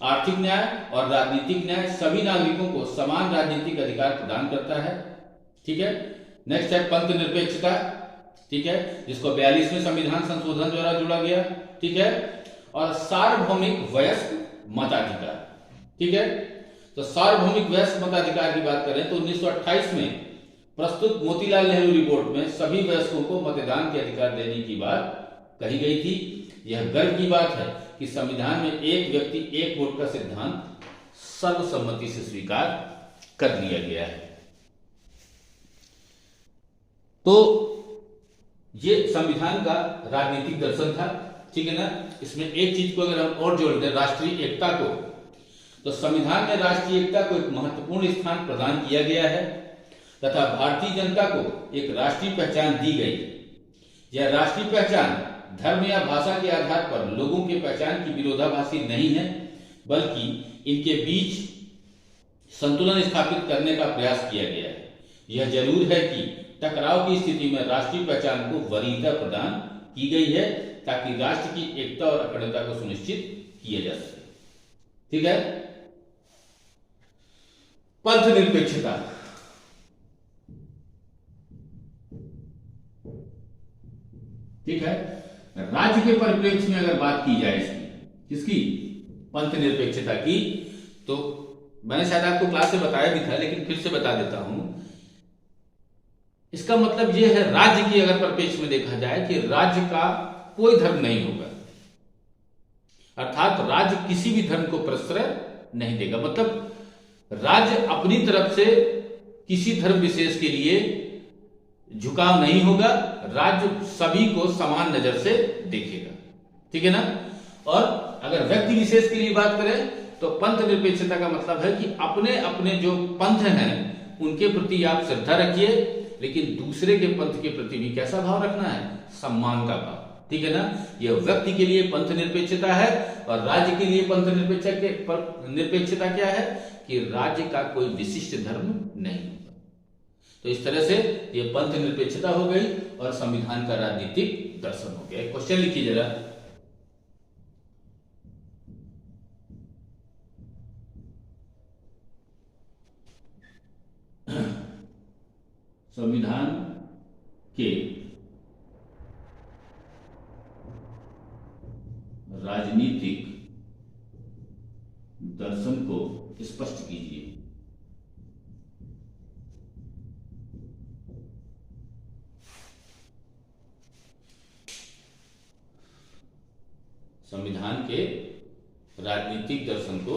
Speaker 1: आर्थिक न्याय और राजनीतिक न्याय सभी नागरिकों को समान राजनीतिक अधिकार प्रदान करता है, ठीक है। नेक्स्ट है पंथ निरपेक्षता, ठीक है, जिसको 42वें संविधान संशोधन द्वारा जोड़ा गया, ठीक है। और सार्वभौमिक वयस्क मताधिकार, ठीक है। तो सार्वभौमिक वयस्क मताधिकार की बात करें तो 1928 में प्रस्तुत मोतीलाल नेहरू रिपोर्ट में सभी वयस्कों को मतदान के अधिकार देने की बात कही गई थी। यह गर्व की बात है कि संविधान में एक व्यक्ति एक वोट का सिद्धांत सर्वसम्मति से स्वीकार कर लिया गया है। तो ये संविधान का राजनीतिक दर्शन था, ठीक है ना। इसमें एक चीज को अगर हम और जोड़ दें, राष्ट्रीय एकता को, तो संविधान में राष्ट्रीय एकता को एक महत्वपूर्ण स्थान प्रदान किया गया है तथा भारतीय जनता को एक राष्ट्रीय पहचान दी गई। यह राष्ट्रीय पहचान धर्म या भाषा के आधार पर लोगों के पहचान की विरोधाभासी नहीं है, बल्कि इनके बीच संतुलन स्थापित करने का प्रयास किया गया है। यह जरूर है कि टकराव की स्थिति में राष्ट्रीय पहचान को वरीयता प्रदान की गई है ताकि राष्ट्र की एकता और अखंडता को सुनिश्चित किया जा सके, ठीक है। पंथ निरपेक्षता, ठीक है। राज्य के परिप्रेक्ष्य में अगर बात की जाए किसकी, पंथ निरपेक्षता की, तो मैंने शायद आपको क्लास से बताया भी था लेकिन फिर से बता देता हूं। इसका मतलब यह है राज्य की अगर परिप्रेक्ष्य में देखा जाए कि राज्य का कोई धर्म नहीं होगा, अर्थात राज्य किसी भी धर्म को प्रश्रय नहीं देगा। मतलब राज्य अपनी तरफ से किसी धर्म विशेष के लिए झुकाव नहीं होगा, राज्य सभी को समान नजर से देखेगा। ठीक है ना। और अगर व्यक्ति विशेष के लिए बात करें तो पंथ निरपेक्षता का मतलब है कि अपने अपने जो पंथ हैं उनके प्रति आप श्रद्धा रखिए, लेकिन दूसरे के पंथ के प्रति भी कैसा भाव रखना है? सम्मान का भाव। ठीक है ना। यह व्यक्ति के लिए पंथ निरपेक्षता है। और राज्य के लिए पंथ निरपेक्षता क्या है? कि राज्य का कोई विशिष्ट धर्म नहीं होगा। तो इस तरह से यह पंथ निरपेक्षता हो गई और संविधान का राजनीतिक दर्शन हो गया। क्वेश्चन लिखिए जरा। संविधान के राजनीतिक दर्शन को स्पष्ट कीजिए। संविधान के राजनीतिक दर्शन को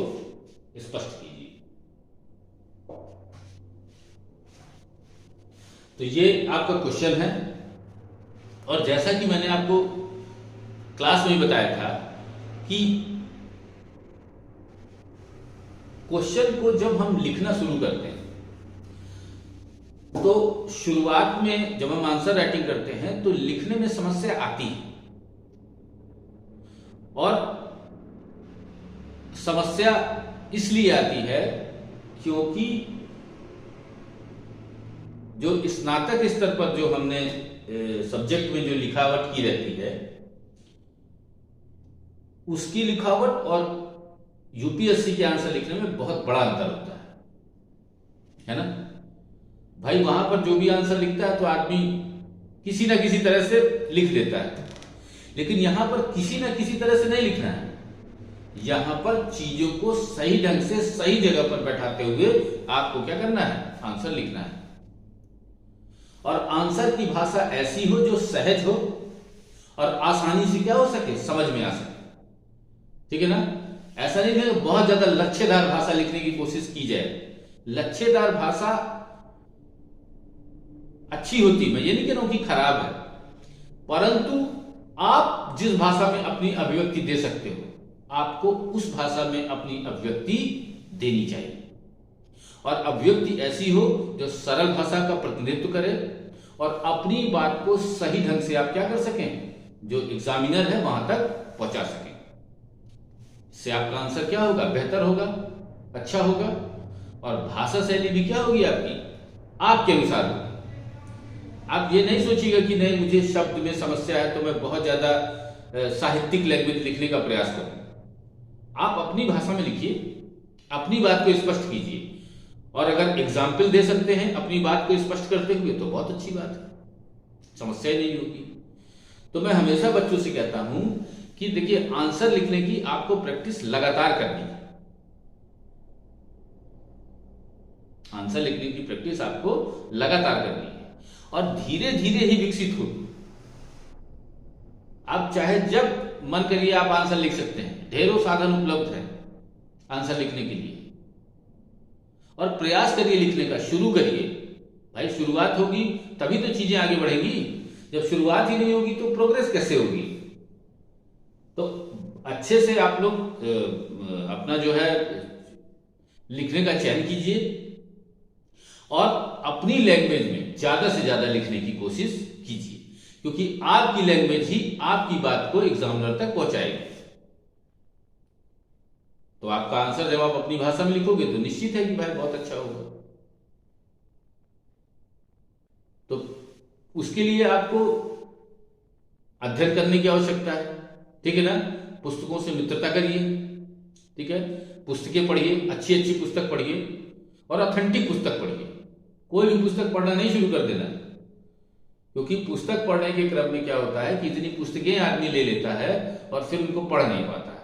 Speaker 1: स्पष्ट कीजिए। तो ये आपका क्वेश्चन है। और जैसा कि मैंने आपको क्लास में बताया था कि क्वेश्चन को जब हम लिखना शुरू करते हैं तो शुरुआत में जब हम आंसर राइटिंग करते हैं तो लिखने में समस्या आती है। और समस्या इसलिए आती है क्योंकि जो स्नातक स्तर पर जो हमने सब्जेक्ट में जो लिखावट की रहती है उसकी लिखावट और यूपीएससी के आंसर लिखने में बहुत बड़ा अंतर होता है ना। भाई वहां पर जो भी आंसर लिखता है तो आदमी किसी ना किसी तरह से लिख देता है, लेकिन यहां पर किसी ना किसी तरह से नहीं लिखना है। यहां पर चीजों को सही ढंग से सही जगह पर बैठाते हुए आपको क्या करना है? आंसर लिखना है। और आंसर की भाषा ऐसी हो जो सहज हो और आसानी से क्या हो सके? समझ में आ सके। ठीक है ना। ऐसा नहीं है बहुत ज्यादा लच्छेदार भाषा लिखने की कोशिश की जाए। लच्छेदार भाषा अच्छी होती, मैं ये नहीं कह रहा हूं कि खराब है, परंतु आप जिस भाषा में अपनी अभिव्यक्ति दे सकते हो आपको उस भाषा में अपनी अभिव्यक्ति देनी चाहिए। और अभिव्यक्ति ऐसी हो जो सरल भाषा का प्रतिनिधित्व करे और अपनी बात को सही ढंग से आप क्या कर सकें, जो एग्जामिनर है वहां तक पहुंचा सकें। इससे आपका आंसर क्या होगा? बेहतर होगा, अच्छा होगा। और भाषा शैली भी क्या होगी? आपके अनुसार होगी। आप ये नहीं सोचिएगा कि नहीं मुझे शब्द में समस्या है तो मैं बहुत ज्यादा साहित्यिक लैंग्वेज लिखने का प्रयास करूं। आप अपनी भाषा में लिखिए, अपनी बात को स्पष्ट कीजिए। और अगर एग्जाम्पल दे सकते हैं अपनी बात को स्पष्ट करते हुए तो बहुत अच्छी बात है, समस्या ही नहीं होगी। तो मैं हमेशा बच्चों से कहता हूं कि देखिए आंसर लिखने की आपको प्रैक्टिस लगातार करनी है। आंसर लिखने की प्रैक्टिस आपको लगातार करनी है और धीरे धीरे ही विकसित होगी। आप चाहे जब मन करिए आप आंसर लिख सकते हैं, ढेरों साधन उपलब्ध है आंसर लिखने के लिए। और प्रयास करिए लिखने का, शुरू करिए। भाई शुरुआत होगी तभी तो चीजें आगे बढ़ेंगी। जब शुरुआत ही नहीं होगी तो प्रोग्रेस कैसे होगी? तो अच्छे से आप लोग अपना जो है लिखने का चयन कीजिए और अपनी लैंग्वेज में ज्यादा से ज्यादा लिखने की कोशिश कीजिए, क्योंकि आपकी लैंग्वेज ही आपकी बात को एग्जामिनर तक पहुंचाएगी। तो आपका आंसर जब आप अपनी भाषा में लिखोगे तो निश्चित है कि भाई बहुत अच्छा होगा। तो उसके लिए आपको अध्ययन करने की आवश्यकता है। ठीक है ना। पुस्तकों से मित्रता करिए। ठीक है, पुस्तकें पढ़िए, अच्छी अच्छी पुस्तक पढ़िए और ऑथेंटिक पुस्तक पढ़िए। कोई भी पुस्तक पढ़ना नहीं शुरू कर देना, क्योंकि पुस्तक पढ़ने के क्रम में क्या होता है कि इतनी पुस्तकें आदमी ले लेता है और फिर उनको पढ़ नहीं पाता है।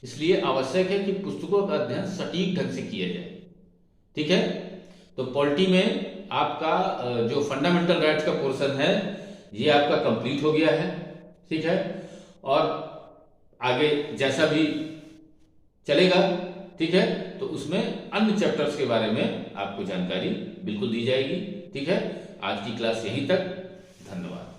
Speaker 1: इसलिए आवश्यक है कि पुस्तकों का अध्ययन सटीक ढंग से किया जाए। ठीक है। तो पॉलिटी में आपका जो फंडामेंटल राइट्स का पोर्शन है ये आपका कंप्लीट हो गया है। ठीक है। और आगे जैसा भी चलेगा ठीक है, तो उसमें अन्य चैप्टर्स के बारे में आपको जानकारी बिल्कुल दी जाएगी। ठीक है, आज की क्लास यहीं तक। धन्यवाद।